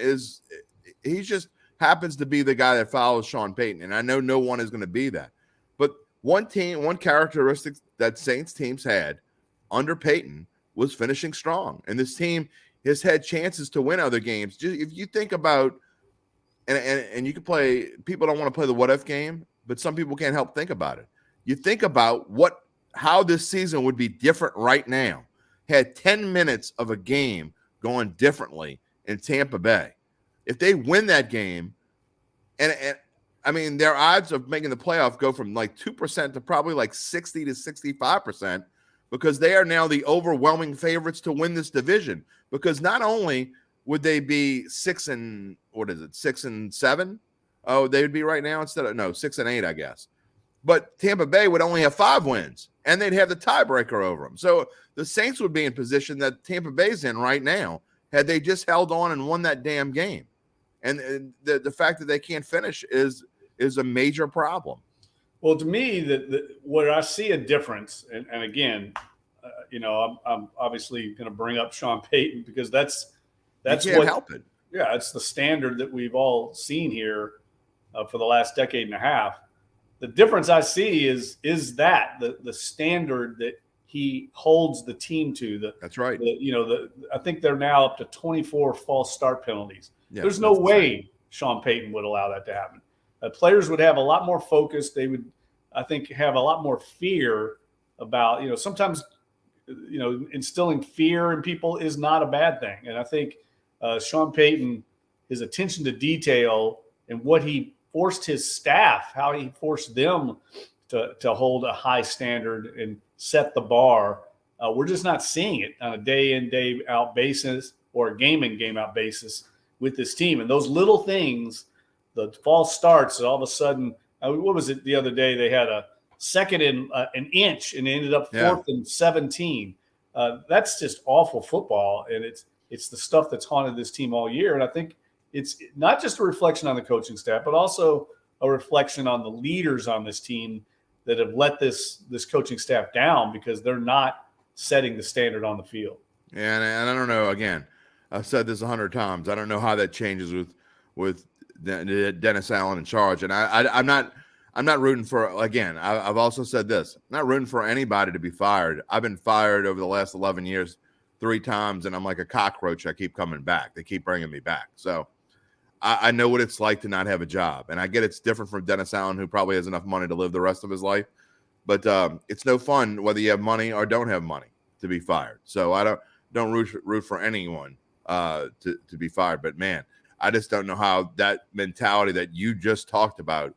he just happens to be the guy that follows Sean Payton. And I know no one is going to be that. But one characteristic that Saints teams had under Payton was finishing strong. And this team has had chances to win other games. Just, if you think about, and you can play, people don't want to play the what if game, but some people can't help think about it. You think about how this season would be different right now had 10 minutes of a game going differently in Tampa Bay. If they win that game, and I mean, their odds of making the playoff go from like 2% to probably like 60 to 65%, because they are now the overwhelming favorites to win this division. Because not only would they be 6 and 7? Oh, they would be right now 6 and 8, I guess. But Tampa Bay would only have 5 wins, and they'd have the tiebreaker over them. So the Saints would be in position that Tampa Bay's in right now had they just held on and won that damn game. And the fact that they can't finish is a major problem. Well, to me, where I see a difference, and again, I'm obviously going to bring up Sean Payton because that's you can't help it. Yeah, it's the standard that we've all seen here for the last decade and a half. The difference I see is that the standard that he holds the team to. That's right. I think they're now up to 24 false start penalties. Yeah, there's no way Sean Payton would allow that to happen. Players would have a lot more focus. They would, I think, have a lot more fear about, sometimes, instilling fear in people is not a bad thing. And I think Sean Payton, his attention to detail and what he forced his staff, how he forced them to hold a high standard and set the bar. We're just not seeing it on a day in, day out basis or a game in, game out basis with this team. And those little things, the false starts, and all of a sudden, what was it the other day? They had a second and an inch and they ended up 4th and 17. That's just awful football. And it's the stuff that's haunted this team all year. And I think it's not just a reflection on the coaching staff, but also a reflection on the leaders on this team that have let this coaching staff down because they're not setting the standard on the field. And I don't know, again, I've said this 100 times. I don't know how that changes with Dennis Allen in charge. And I'm not rooting for, again, I've also said this, I'm not rooting for anybody to be fired. I've been fired over the last 11 years 3 times, and I'm like a cockroach. I keep coming back. They keep bringing me back. So I know what it's like to not have a job. And I get it's different from Dennis Allen, who probably has enough money to live the rest of his life. But it's no fun whether you have money or don't have money to be fired. So I don't root for anyone to be fired. But, man, I just don't know how that mentality that you just talked about,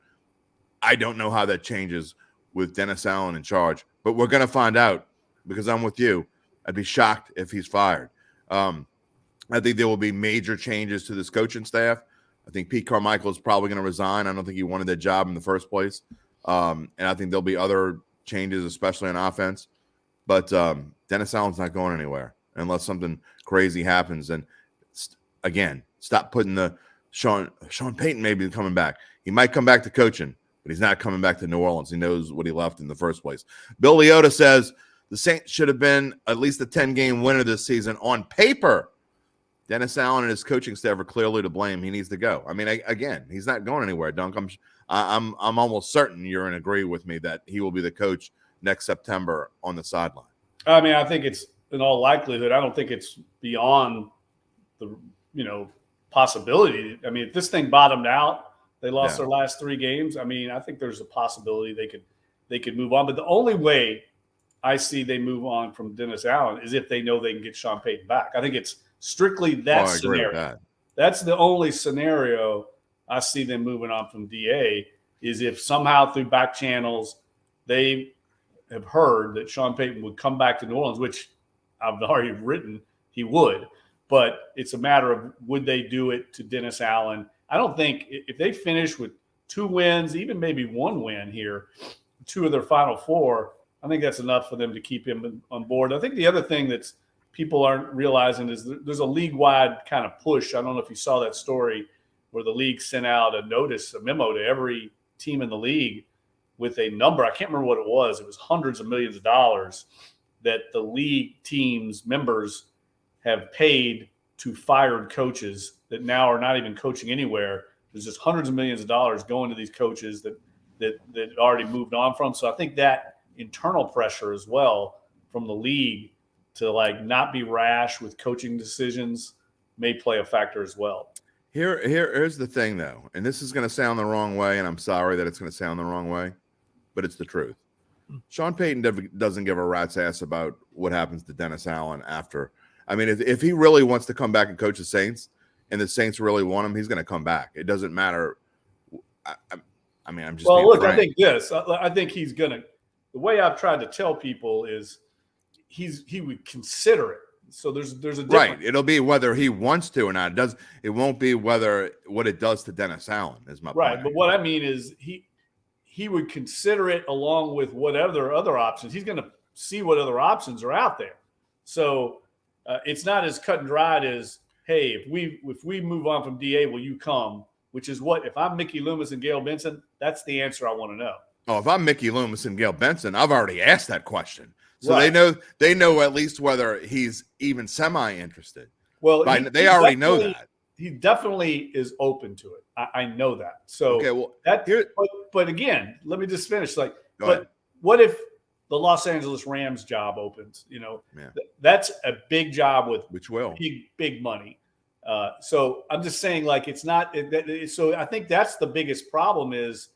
I don't know how that changes with Dennis Allen in charge. But we're going to find out because I'm with you. I'd be shocked if he's fired. I think there will be major changes to this coaching staff. I think Pete Carmichael is probably going to resign. I don't think he wanted that job in the first place. And I think there'll be other changes, especially on offense. But Dennis Allen's not going anywhere unless something crazy happens. And again, stop putting the Sean Payton maybe coming back. He might come back to coaching, but he's not coming back to New Orleans. He knows what he left in the first place. Bill Leota says the Saints should have been at least a 10-game winner this season on paper. Dennis Allen and his coaching staff are clearly to blame. He needs to go. I mean, again, he's not going anywhere, Dunk. I'm almost certain you're in agree with me that he will be the coach next September on the sideline. I mean, I think it's in all likelihood. I don't think it's beyond the possibility. I mean, if this thing bottomed out, they lost their last 3 games. I mean, I think there's a possibility they could move on. But the only way I see they move on from Dennis Allen is if they know they can get Sean Payton back. I think it's strictly that scenario. That's the only scenario I see them moving on from DA is if somehow through back channels they have heard that Sean Payton would come back to New Orleans, which I've already written he would. But it's a matter of would they do it to Dennis Allen. I don't think if they finish with 2 wins, even maybe 1 win here, 2 of their final 4, I think that's enough for them to keep him on board. I think the other thing that's people aren't realizing is there's a league-wide kind of push. I don't know if you saw that story where the league sent out a memo to every team in the league with a number. I can't remember what it was. It was hundreds of millions of dollars that the league teams members have paid to fired coaches that now are not even coaching anywhere. There's just hundreds of millions of dollars going to these coaches that already moved on from. So I think that internal pressure as well from the league to like not be rash with coaching decisions may play a factor as well. Here's the thing though, and this is going to sound the wrong way, and I'm sorry that it's going to sound the wrong way, but it's the truth. Sean Payton doesn't give a rat's ass about what happens to Dennis Allen after. I mean, if he really wants to come back and coach the Saints, and the Saints really want him, he's going to come back. It doesn't matter. I mean, I'm just look. frank. I think he's going to. The way I've tried to tell people is he would consider it. So there's a difference. Right. It'll be whether he wants to or not. It won't be what it does to Dennis Allen is my point. Right. But what I mean is he would consider it along with whatever other options. He's going to see what other options are out there. So it's not as cut and dried as, hey, if we move on from DA, will you come? Which is what, if I'm Mickey Loomis and Gail Benson, that's the answer I want to know. Oh, if I'm Mickey Loomis and Gail Benson, I've already asked that question. So right. they know at least whether he's even semi-interested. Well, they already know that. He definitely is open to it. I know that. So okay, well, but again, let me just finish. Go ahead. What if the Los Angeles Rams job opens? That's a big job with big money. So I'm just saying, like, it's not. So I think that's the biggest problem is,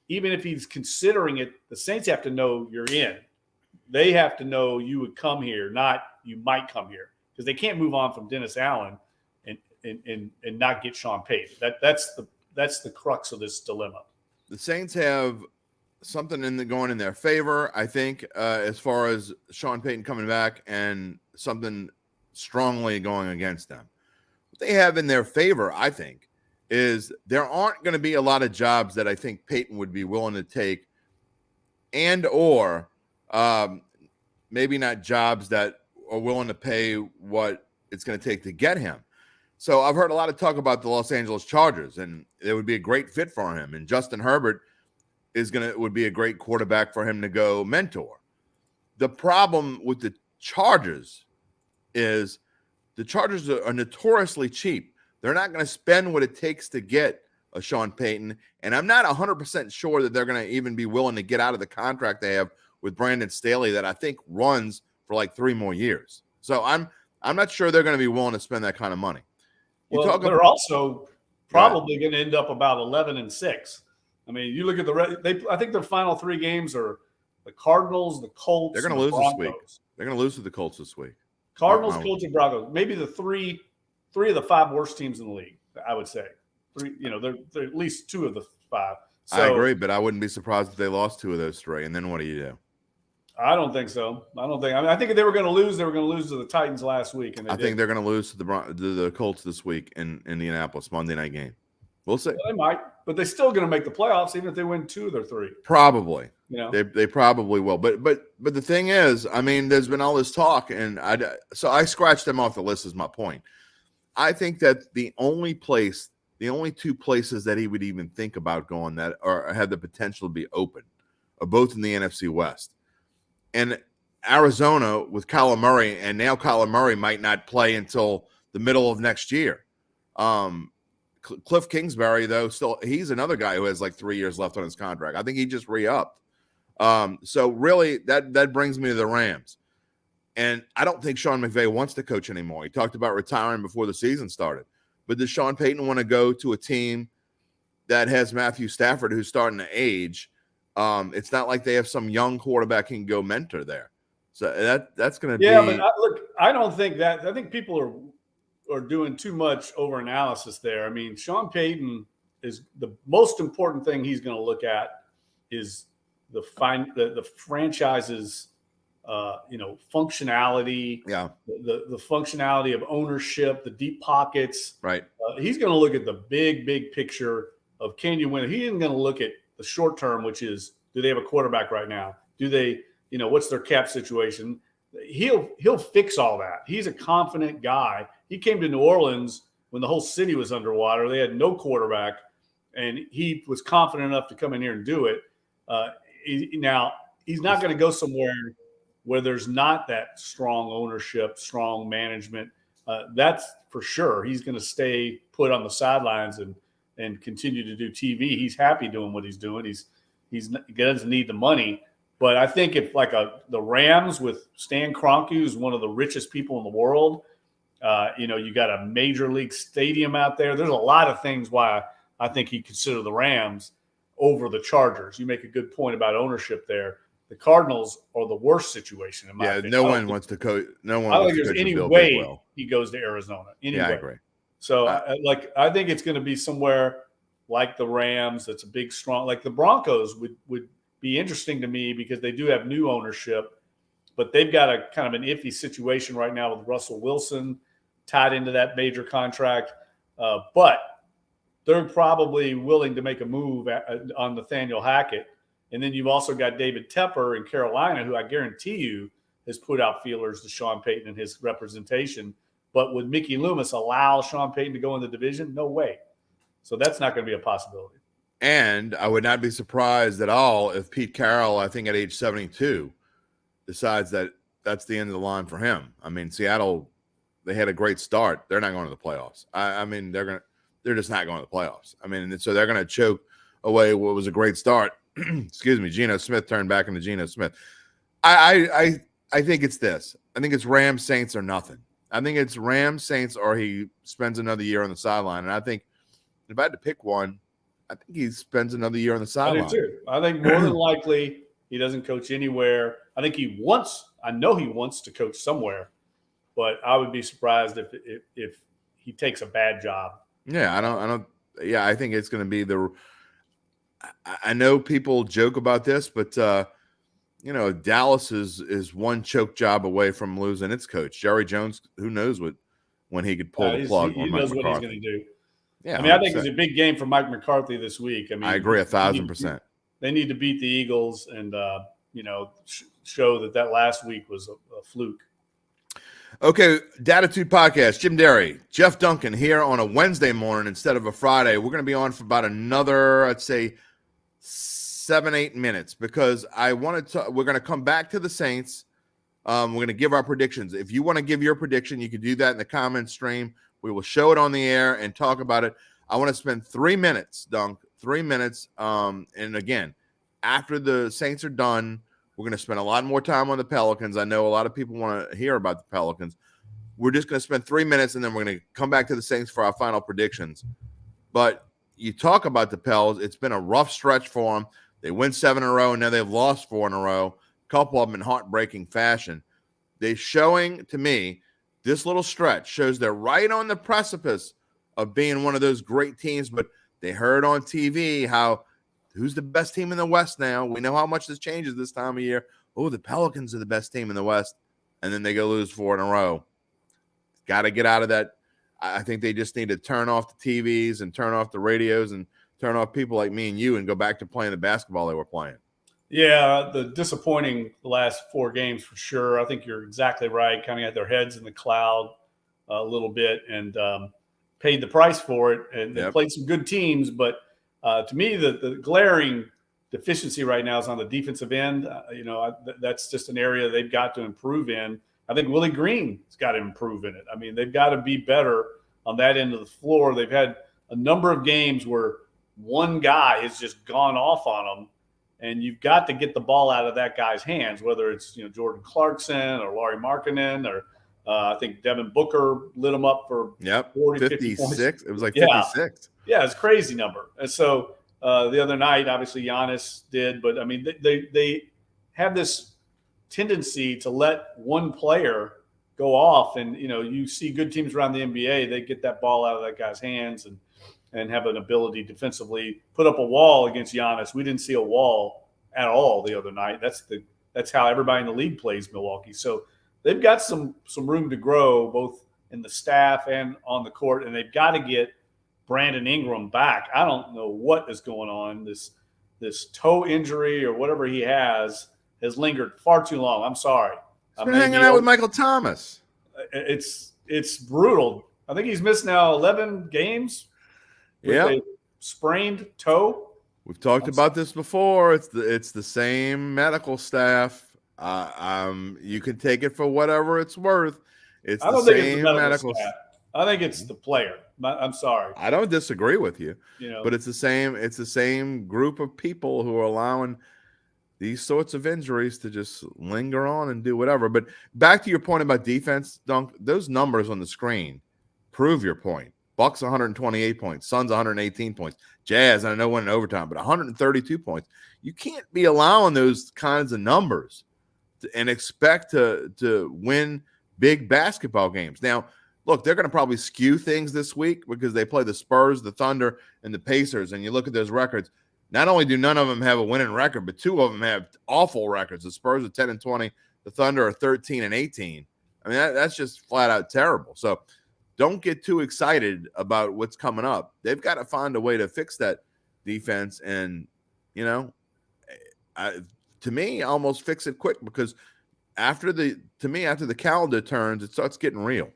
even if he's considering it, the Saints have to know you're in. They have to know you would come here, not you might come here, because they can't move on from Dennis Allen and not get Sean Payton. That's the crux of this dilemma. The Saints have something going in their favor, I think, as far as Sean Payton coming back, and something strongly going against them. What they have in their favor, I think, is there aren't going to be a lot of jobs that I think Payton would be willing to take, or maybe not jobs that are willing to pay what it's going to take to get him. So I've heard a lot of talk about the Los Angeles Chargers, and it would be a great fit for him. And Justin Herbert would be a great quarterback for him to go mentor. The problem with the Chargers is the Chargers are notoriously cheap. They're not going to spend what it takes to get a Sean Payton, and I'm not 100% sure that they're going to even be willing to get out of the contract they have with Brandon Staley that I think runs for like 3 more years. So I'm not sure they're going to be willing to spend that kind of money. They're also probably going to end up about 11-6. I mean, you look at I think their final 3 games are the Cardinals, the Colts. They're going to lose this week. They're going to lose to the Colts this week. Cardinals, Colts, and Broncos. Maybe the three of the 5 worst teams in the league, I would say. 3, they're at least 2 of the 5. So, I agree, but I wouldn't be surprised if they lost 2 of those 3. And then what do you do? I don't think so. I think if they were going to lose, they were going to lose to the Titans last week. And I think they're going to lose to the Colts this week in Indianapolis, Monday night game. We'll see. Well, they might, but they're still going to make the playoffs, even if they win 2 of their 3. Probably. They probably will. But the thing is, I mean, there's been all this talk, and so I scratched them off the list. Is my point. I think that the only 2 places that he would even think about going that or have the potential to be open are both in the NFC West. And Arizona with Kyler Murray, and now Kyler Murray might not play until the middle of next year. Cliff Kingsbury, though, he's another guy who has like 3 years left on his contract. I think he just re-upped. So really, that brings me to the Rams. And I don't think Sean McVay wants to coach anymore. He talked about retiring before the season started. But does Sean Payton want to go to a team that has Matthew Stafford, who's starting to age? It's not like they have some young quarterback he can go mentor there. So that's going to be. Yeah, but I don't think that. I think people are doing too much over analysis there. I mean, Sean Payton is the most important thing he's going to look at is the franchise's functionality. Yeah. The functionality of ownership, the deep pockets. Right. He's going to look at the big picture of can you win. He isn't going to look at the short term, which is, do they have a quarterback right now? Do they, what's their cap situation? He'll fix all that. He's a confident guy. He came to New Orleans when the whole city was underwater. They had no quarterback, and he was confident enough to come in here and do it. Now, he's not going to go somewhere where there's not that strong ownership, strong management. That's for sure. He's going to stay put on the sidelines and continue to do TV. He's happy doing what he's doing. He doesn't need the money. But I think if like the Rams with Stan Kroenke, who's one of the richest people in the world, you got a major league stadium out there. There's a lot of things why I think he'd consider the Rams over the Chargers. You make a good point about ownership there. The Cardinals are the worst situation in my opinion. No one wants to coach. No one. I don't think there's any way he goes to Arizona. Anyway. Yeah, I agree. So I think it's going to be somewhere like the Rams. That's a big, strong. Like the Broncos would be interesting to me because they do have new ownership, but they've got a kind of an iffy situation right now with Russell Wilson tied into that major contract. But they're probably willing to make a move on Nathaniel Hackett. And then you've also got David Tepper in Carolina, who I guarantee you has put out feelers to Sean Payton and his representation. But would Mickey Loomis allow Sean Payton to go in the division? No way. So that's not going to be a possibility. And I would not be surprised at all if Pete Carroll, I think at age 72, decides that that's the end of the line for him. I mean, Seattle, they had a great start. They're not going to the playoffs. I mean, they're just not going to the playoffs. I mean, so they're going to choke away what was a great start. Excuse me, Geno Smith turned back into Geno Smith. I think it's this. I think it's Rams, Saints, or nothing. I think it's Rams, Saints, or he spends another year on the sideline. And I think if I had to pick one, I think he spends another year on the sideline. I do too. I think more than likely he doesn't coach anywhere. I think I know he wants to coach somewhere, but I would be surprised if he takes a bad job. Yeah, I think it's going to be I know people joke about this, but Dallas is one choke job away from losing its coach. Jerry Jones, who knows when he could pull the plug on Mike McCarthy. He knows what he's going to do. Yeah, I mean, 100%. I think it's a big game for Mike McCarthy this week. I mean, I agree 1,000%. They need to beat the Eagles and show that last week was a fluke. Okay, Dattitude podcast. Jim Derry, Jeff Duncan here on a Wednesday morning instead of a Friday. We're going to be on for about another, I'd say, 7-8 minutes because we're going to come back to the Saints. We're going to give our predictions. If you want to give your prediction, you can do that in the comment stream. We will show it on the air and talk about it. I want to spend 3 minutes, Dunk, 3 minutes. And again, after the Saints are done, we're going to spend a lot more time on the Pelicans. I know a lot of people want to hear about the Pelicans. We're just going to spend 3 minutes, and then we're going to come back to the Saints for our final predictions. But you talk about the Pels. It's been a rough stretch for them. They win 7 in a row, and now they've lost 4 in a row, a couple of them in heartbreaking fashion. They're showing, to me, this little stretch shows they're right on the precipice of being one of those great teams, but they heard on TV who's the best team in the West now. We know how much this changes this time of year. Oh, the Pelicans are the best team in the West, and then they go lose 4 in a row. Got to get out of that. I think they just need to turn off the TVs and turn off the radios and turn off people like me and you and go back to playing the basketball they were playing. Yeah, the disappointing last 4 games for sure. I think you're exactly right. Kind of had their heads in the cloud a little bit and paid the price for it. And they played some good teams. But to me, the glaring deficiency right now is on the defensive end. That's just an area they've got to improve in. I think Willie Green's got to improve in it. I mean, they've got to be better on that end of the floor. They've had a number of games where one guy has just gone off on them. And you've got to get the ball out of that guy's hands, whether it's Jordan Clarkson or Lauri Markkanen or I think Devin Booker lit him up for 40, 50 points. It was like 56. Yeah, it's a crazy number. And so the other night, obviously Giannis did, but I mean they have this tendency to let one player go off, and you see good teams around the NBA, they get that ball out of that guy's hands and have an ability defensively, put up a wall against Giannis. We didn't see a wall at all the other night. That's how everybody in the league plays Milwaukee. So they've got some room to grow, both in the staff and on the court, and they've got to get Brandon Ingram back. I don't know what is going on. This toe injury or whatever he has lingered far too long. I'm sorry. He's been hanging out with Michael Thomas. It's brutal. I think he's missed now 11 games with a sprained toe. We've talked about this before. It's the same medical staff. You can take it for whatever it's worth. It's I don't the think same it's the medical staff. I think it's the player. I'm sorry. I don't disagree with you. You know, but it's the same group of people who are allowing these sorts of injuries to just linger on and do whatever. But back to your point about defense, Dunk, those numbers on the screen prove your point. Bucks 128 points, Suns 118 points, Jazz, and I know went in overtime, but 132 points. You can't be allowing those kinds of numbers and expect to win big basketball games. Now, look, they're going to probably skew things this week because they play the Spurs, the Thunder, and the Pacers, and you look at those records. Not only do none of them have a winning record, but two of them have awful records. The Spurs are 10-20, the Thunder are 13-18. I mean, that's just flat out terrible. So don't get too excited about what's coming up. They've got to find a way to fix that defense, and to me, almost fix it quick because after the calendar turns, it starts getting real.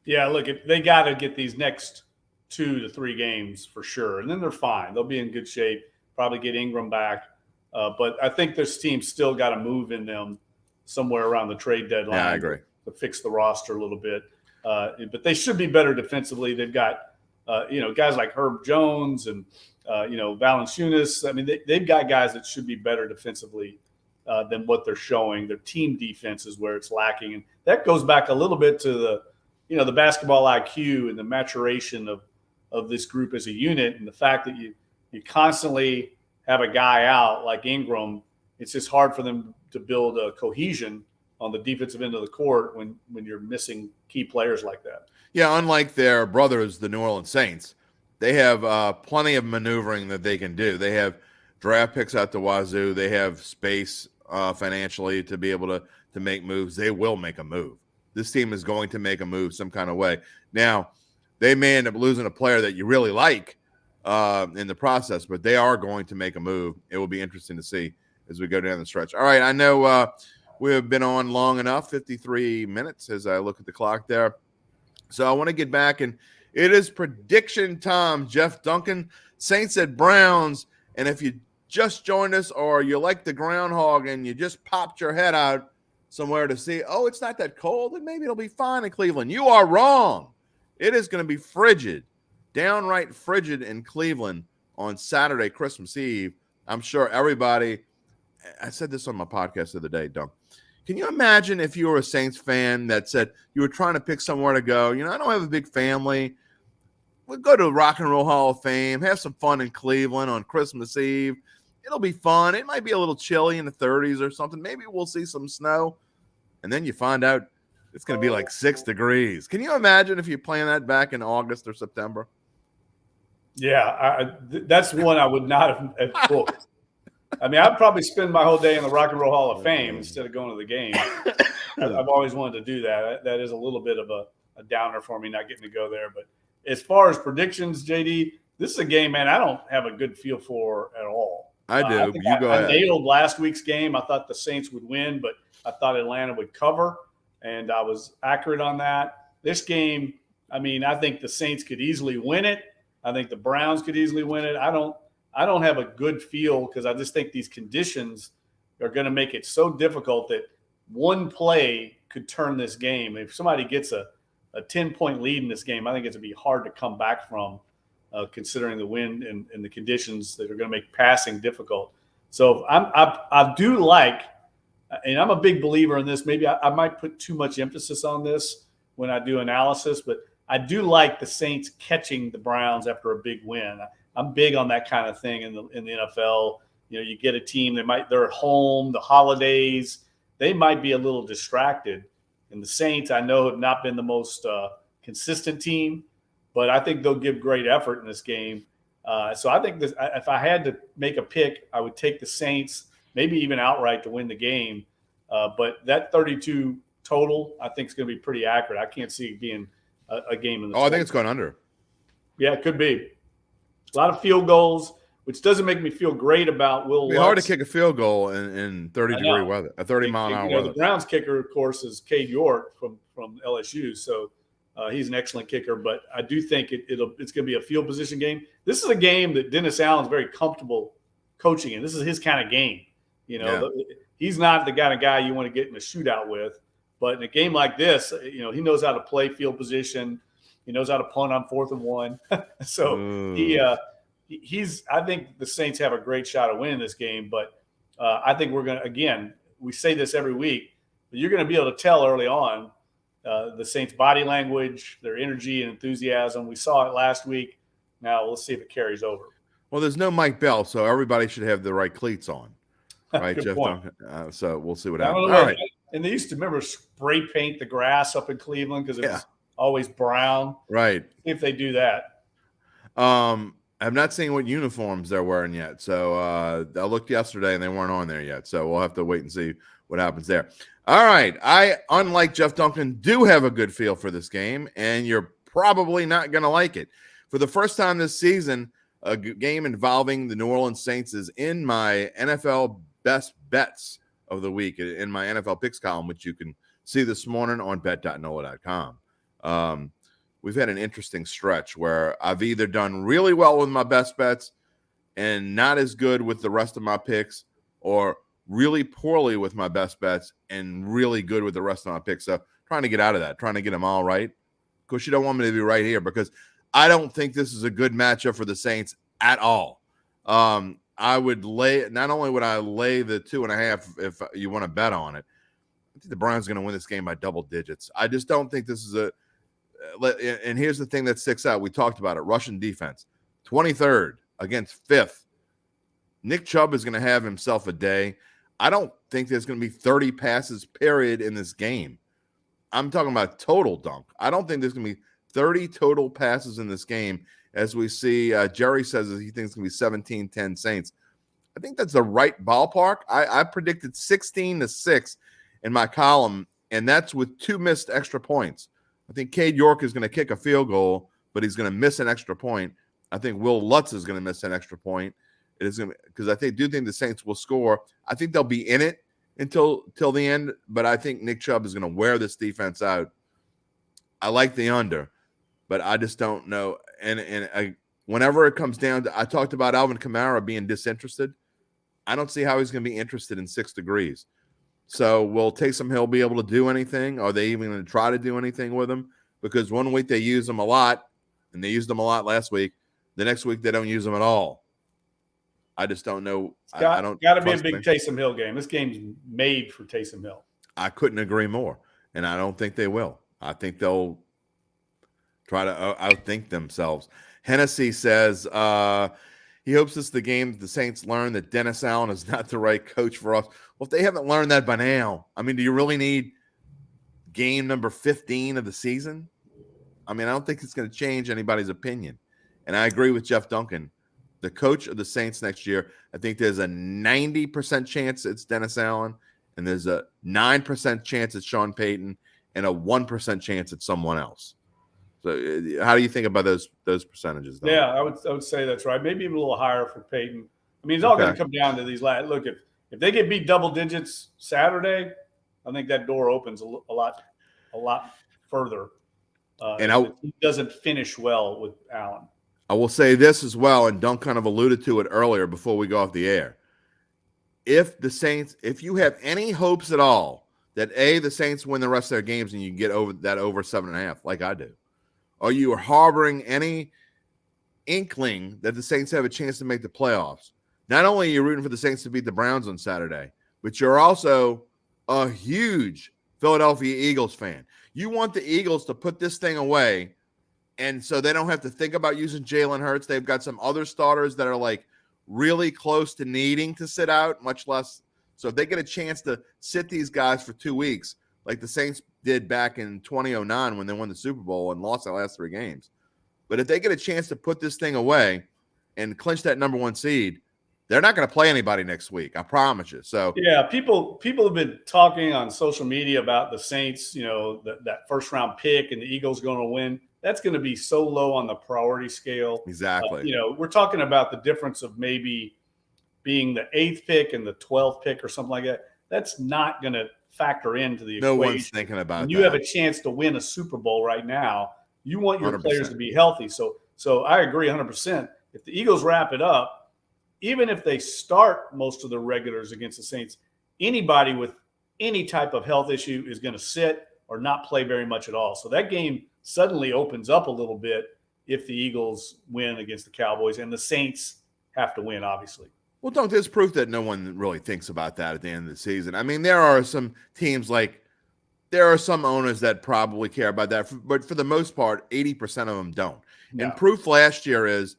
Yeah, look, they got to get these next 2 to 3 games for sure, and then they're fine. They'll be in good shape. Probably get Ingram back, but I think this team's still got to move in them somewhere around the trade deadline. Yeah, I agree. To fix the roster a little bit, but they should be better defensively. They've got guys like Herb Jones and Valanciunas. I mean, they've got guys that should be better defensively than what they're showing. Their team defense is where it's lacking, and that goes back a little bit to the basketball IQ and the maturation of this group as a unit, and the fact that you constantly have a guy out like Ingram. It's just hard for them to build a cohesion on the defensive end of the court when you're missing key players like that. Yeah, unlike their brothers, the New Orleans Saints, they have plenty of maneuvering that they can do. They have draft picks out the wazoo. They have space financially to be able to make moves. They will make a move. This team is going to make a move some kind of way. Now, they may end up losing a player that you really like in the process, but they are going to make a move. It will be interesting to see as we go down the stretch. All right, I know we have been on long enough, 53 minutes as I look at the clock there. So I want to get back, and it is prediction time. Jeff Duncan, Saints at Browns, and if you just joined us or you like the groundhog and you just popped your head out somewhere to see, oh, it's not that cold, and maybe it'll be fine in Cleveland. You are wrong. It is going to be frigid, downright frigid in Cleveland on Saturday, Christmas Eve. I'm sure everybody – I said this on my podcast the other day, Dunk. Can you imagine if you were a Saints fan that said you were trying to pick somewhere to go? I don't have a big family. We'll go to Rock and Roll Hall of Fame, have some fun in Cleveland on Christmas Eve. It'll be fun. It might be a little chilly in the 30s or something. Maybe we'll see some snow. And then you find out it's going to be like 6 degrees. Can you imagine if you plan that back in August or September? Yeah, that's one I would not have booked. I mean, I'd probably spend my whole day in the Rock and Roll Hall of Fame instead of going to the game. I've always wanted to do that. That is a little bit of a downer for me not getting to go there. But as far as predictions, JD, this is a game, man, I don't have a good feel for at all. I do. I go ahead. I nailed last week's game. I thought the Saints would win, but I thought Atlanta would cover, and I was accurate on that. This game, I mean, I think the Saints could easily win it. I think the Browns could easily win it. I don't have a good feel because I just think these conditions are going to make it so difficult that one play could turn this game. If somebody gets a 10-point lead in this game, I think it's going to be hard to come back from considering the wind and the conditions that are going to make passing difficult. So I do like, and I'm a big believer in this. Maybe I might put too much emphasis on this when I do analysis, but I do like the Saints catching the Browns after a big win. I'm big on that kind of thing in the NFL. You get a team they're at home, the holidays, they might be a little distracted. And the Saints, I know, have not been the most consistent team, but I think they'll give great effort in this game. So I think if I had to make a pick, I would take the Saints, maybe even outright to win the game. But that 32 total, I think is going to be pretty accurate. I can't see it being a game in the. I think it's going under. Yeah, it could be. A lot of field goals, which doesn't make me feel great about Will Lutz. It's hard to kick a field goal in 30-degree weather, a 30-mile-an-hour weather. The Browns kicker, of course, is Cade York from LSU. So He's an excellent kicker, but I do think it's going to be a field position game. This is a game that Dennis Allen's very comfortable coaching in. This is his kind of game. He's not the kind of guy you want to get in a shootout with, but in a game like this, he knows how to play field position. He knows how to punt on 4th and 1. So he's. I think the Saints have a great shot of winning this game, but I think we're going to, again, we say this every week, but you're going to be able to tell early on the Saints' body language, their energy and enthusiasm. We saw it last week. Now let's see if it carries over. Well, there's no Mike Bell, so everybody should have the right cleats on, right, Good Jeff point. Duncan? So we'll see what happens. All right. And they used to, remember, spray paint the grass up in Cleveland because it was always brown. Right. See if they do that. I've not seen what uniforms they're wearing yet. So I looked yesterday and they weren't on there yet. So we'll have to wait and see what happens there. All right. I, unlike Jeff Duncan, do have a good feel for this game, and you're probably not going to like it. For the first time this season, a game involving the New Orleans Saints is in my NFL best bets of the week in my NFL picks column, which you can see this morning on bet.nola.com. We've had an interesting stretch where I've either done really well with my best bets and not as good with the rest of my picks, or really poorly with my best bets and really good with the rest of my picks. So trying to get out of that, trying to get them all right. Of course, you don't want me to be right here because I don't think this is a good matchup for the Saints at all. I would lay, not only would I lay the 2.5 if you want to bet on it, I think the Browns are going to win this game by double digits. I just don't think this is and here's the thing that sticks out. We talked about it. Russian defense, 23rd against 5th. Nick Chubb is going to have himself a day. I don't think there's going to be 30 passes, period, in this game. I'm talking about total, Dunk. I don't think there's going to be 30 total passes in this game. As we see, Jerry says he thinks it's going to be 17-10 Saints. I think that's the right ballpark. I predicted 16-6 in my column, and that's with 2 missed extra points. I think Cade York is going to kick a field goal, but he's going to miss an extra point. I think Will Lutz is going to miss an extra point. It is going to, because I do think the Saints will score. I think they'll be in it till the end, but I think Nick Chubb is going to wear this defense out. I like the under, but I just don't know. And whenever it comes down to, I talked about Alvin Kamara being disinterested. I don't see how he's going to be interested in 6 degrees. So will Taysom Hill be able to do anything? Are they even going to try to do anything with him? Because one week they use him a lot, and they used him a lot last week. The next week they don't use him at all. I just don't know. I don't. Got to be a big Taysom Hill game. This game's made for Taysom Hill. I couldn't agree more, and I don't think they will. I think they'll try to outthink themselves. Hennessy says he hopes this is the game the Saints learn that Dennis Allen is not the right coach for us. Well, if they haven't learned that by now, I mean, do you really need game number 15 of the season? I mean, I don't think it's going to change anybody's opinion. And I agree with Jeff Duncan. The coach of the Saints next year, I think there's a 90% chance it's Dennis Allen, and there's a 9% chance it's Sean Payton, and a 1% chance it's someone else. So how do you think about those percentages? Though? Yeah, I would say that's right. Maybe even a little higher for Payton. I mean, it's all going to come down to these last. Look, if they get beat double digits Saturday, I think that door opens a lot further. And he doesn't finish well with Allen. I will say this as well, and Dunk kind of alluded to it earlier before we go off the air. If you have any hopes at all that the Saints win the rest of their games and you get over 7.5, like I do, or you are harboring any inkling that the Saints have a chance to make the playoffs, not only are you rooting for the Saints to beat the Browns on Saturday, but you're also a huge Philadelphia Eagles fan. You want the Eagles to put this thing away, and so they don't have to think about using Jalen Hurts. They've got some other starters that are like really close to needing to sit out, much less. So if they get a chance to sit these guys for 2 weeks, like the Saints did back in 2009 when they won the Super Bowl and lost their last 3 games. But if they get a chance to put this thing away and clinch that number 1 seed, they're not going to play anybody next week. I promise you. So yeah, people have been talking on social media about the Saints, that first round pick and the Eagles going to win. That's going to be so low on the priority scale. Exactly. We're talking about the difference of maybe being the 8th pick and the 12th pick or something like that. That's not going to factor into the No equation. one's thinking about when that. you have a chance to win a Super Bowl right now, you want your 100%. players to be healthy. So I agree 100%. If the Eagles wrap it up, even if they start most of the regulars against the Saints, anybody with any type of health issue is going to sit or not play very much at all. So that game suddenly opens up a little bit if the Eagles win against the Cowboys, and the Saints have to win, obviously. Well, there's proof that no one really thinks about that at the end of the season. I mean, there are some teams there are some owners that probably care about that, but for the most part, 80% of them don't. No. And proof last year is,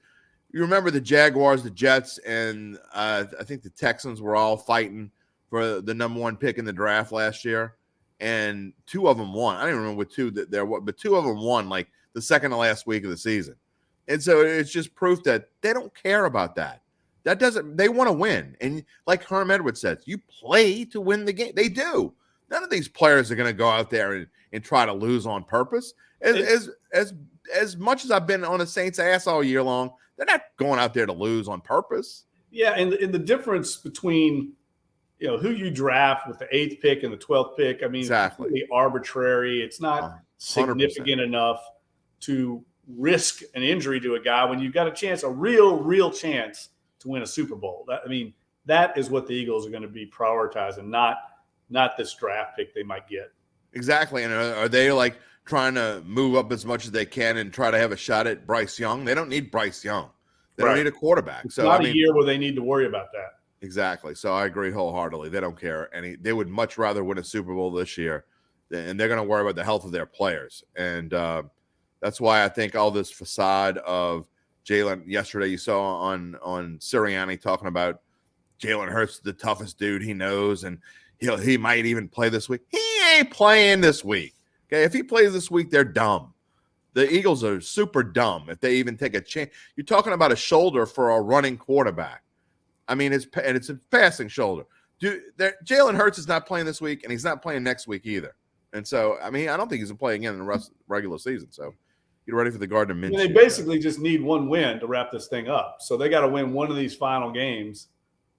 you remember the Jaguars, the Jets, and I think the Texans were all fighting for the number one pick in the draft last year, and two of them won. I don't even remember what two that there were, but two of them won like the second to last week of the season. And so it's just proof that they don't care about that. They want to win. And like Herm Edwards says, you play to win the game. They do. None of these players are going to go out there and try to lose on purpose. As much as I've been on the Saints' ass all year long, they're not going out there to lose on purpose. Yeah, and the difference between who you draft with the 8th pick and the 12th pick, I mean, exactly. It's really arbitrary. It's not 100%. Significant enough to risk an injury to a guy when you've got a chance, a real chance to win a Super Bowl. That is what the Eagles are going to be prioritizing, not this draft pick they might get. Exactly. And are they like trying to move up as much as they can and try to have a shot at Bryce Young? They don't need Bryce Young. They don't need a quarterback. It's not a year where they need to worry about that. Exactly. So I agree wholeheartedly. They don't care. They would much rather win a Super Bowl this year, and they're going to worry about the health of their players. And that's why I think all this facade of Jalen, yesterday you saw on Sirianni talking about Jalen Hurts, the toughest dude he knows, and he might even play this week. He ain't playing this week. Okay, if he plays this week, they're dumb. The Eagles are super dumb if they even take a chance. You're talking about a shoulder for a running quarterback. I mean, it's a passing shoulder. Jalen Hurts is not playing this week, and he's not playing next week either. And so, I mean, I don't think he's going to play again in the rest of the regular season. So get ready for the Gardner Minshew. They basically just need one win to wrap this thing up. So they got to win one of these final games.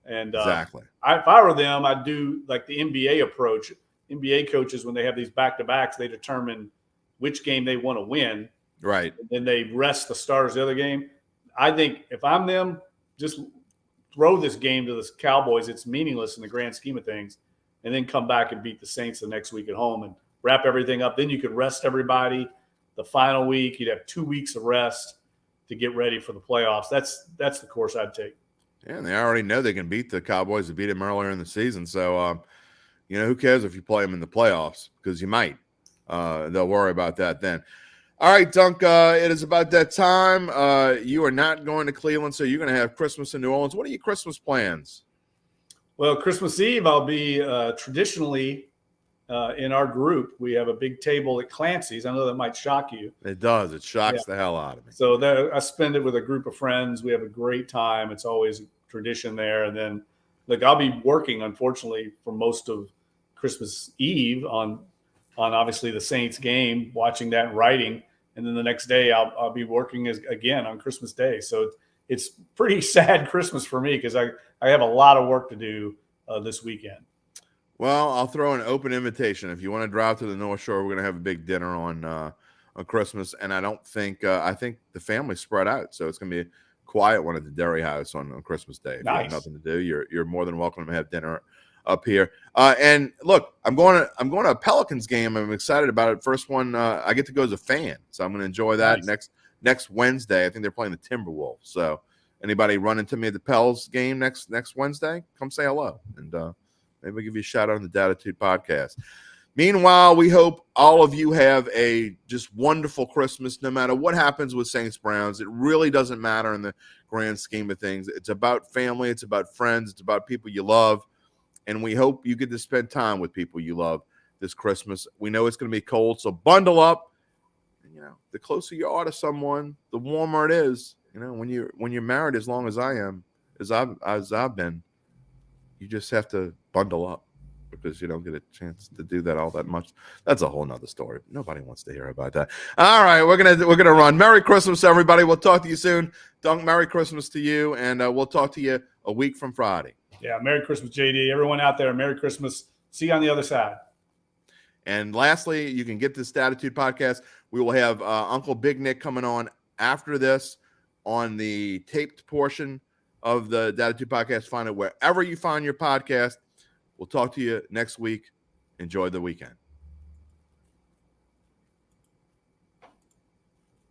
And exactly. If I were them, I'd do like the NBA approach. NBA coaches, when they have these back-to-backs, they determine which game they want to win. Right. And then they rest the stars the other game. I think if I'm them, just throw this game to the Cowboys. It's meaningless in the grand scheme of things. And then come back and beat the Saints the next week at home and wrap everything up. Then you could rest everybody. The final week, you'd have 2 weeks of rest to get ready for the playoffs. That's the course I'd take. Yeah, and they already know they can beat the Cowboys. They beat them earlier in the season. So, who cares if you play them in the playoffs? Because you might. They'll worry about that then. All right, Dunk, it is about that time. You are not going to Cleveland, so you're going to have Christmas in New Orleans. What are your Christmas plans? Well, Christmas Eve, I'll be traditionally in our group. We have a big table at Clancy's. I know that might shock you. It does. It shocks the hell out of me. So I spend it with a group of friends. We have a great time. It's always a tradition there. And then, look, I'll be working, unfortunately, for most of Christmas Eve on obviously the Saints game, watching that and writing. And then the next day I'll be working again on Christmas Day. So it's pretty sad Christmas for me because I have a lot of work to do this weekend. Well, I'll throw an open invitation. If you want to drive to the North Shore, we're going to have a big dinner on Christmas. And I don't think I think the family's spread out. So it's going to be a quiet one at the Derry house on Christmas Day. If you have nothing to do, you're more than welcome to have dinner up here. And look, I'm going to a Pelicans game. I'm excited about it. First one, I get to go as a fan. So I'm going to enjoy that next Wednesday. I think they're playing the Timberwolves. So anybody run into me at the Pels game next Wednesday, come say hello. And maybe we'll give you a shout out on the Dattitude podcast. Meanwhile, we hope all of you have a just wonderful Christmas, no matter what happens with Saints Browns. It really doesn't matter in the grand scheme of things. It's about family. It's about friends. It's about people you love. And we hope you get to spend time with people you love this Christmas. We know it's going to be cold, so bundle up. And, the closer you are to someone, the warmer it is. When you're married as long as I am, as I've been, you just have to bundle up because you don't get a chance to do that all that much. That's a whole nother story. Nobody wants to hear about that. All right, we're gonna run. Merry Christmas, everybody. We'll talk to you soon. Dunk, Merry Christmas to you, and we'll talk to you a week from Friday. Yeah, Merry Christmas, JD. Everyone out there, Merry Christmas. See you on the other side. And lastly, you can get this Dattitude podcast. We will have Uncle Big Nick coming on after this on the taped portion of the Dattitude podcast. Find it wherever you find your podcast. We'll talk to you next week. Enjoy the weekend.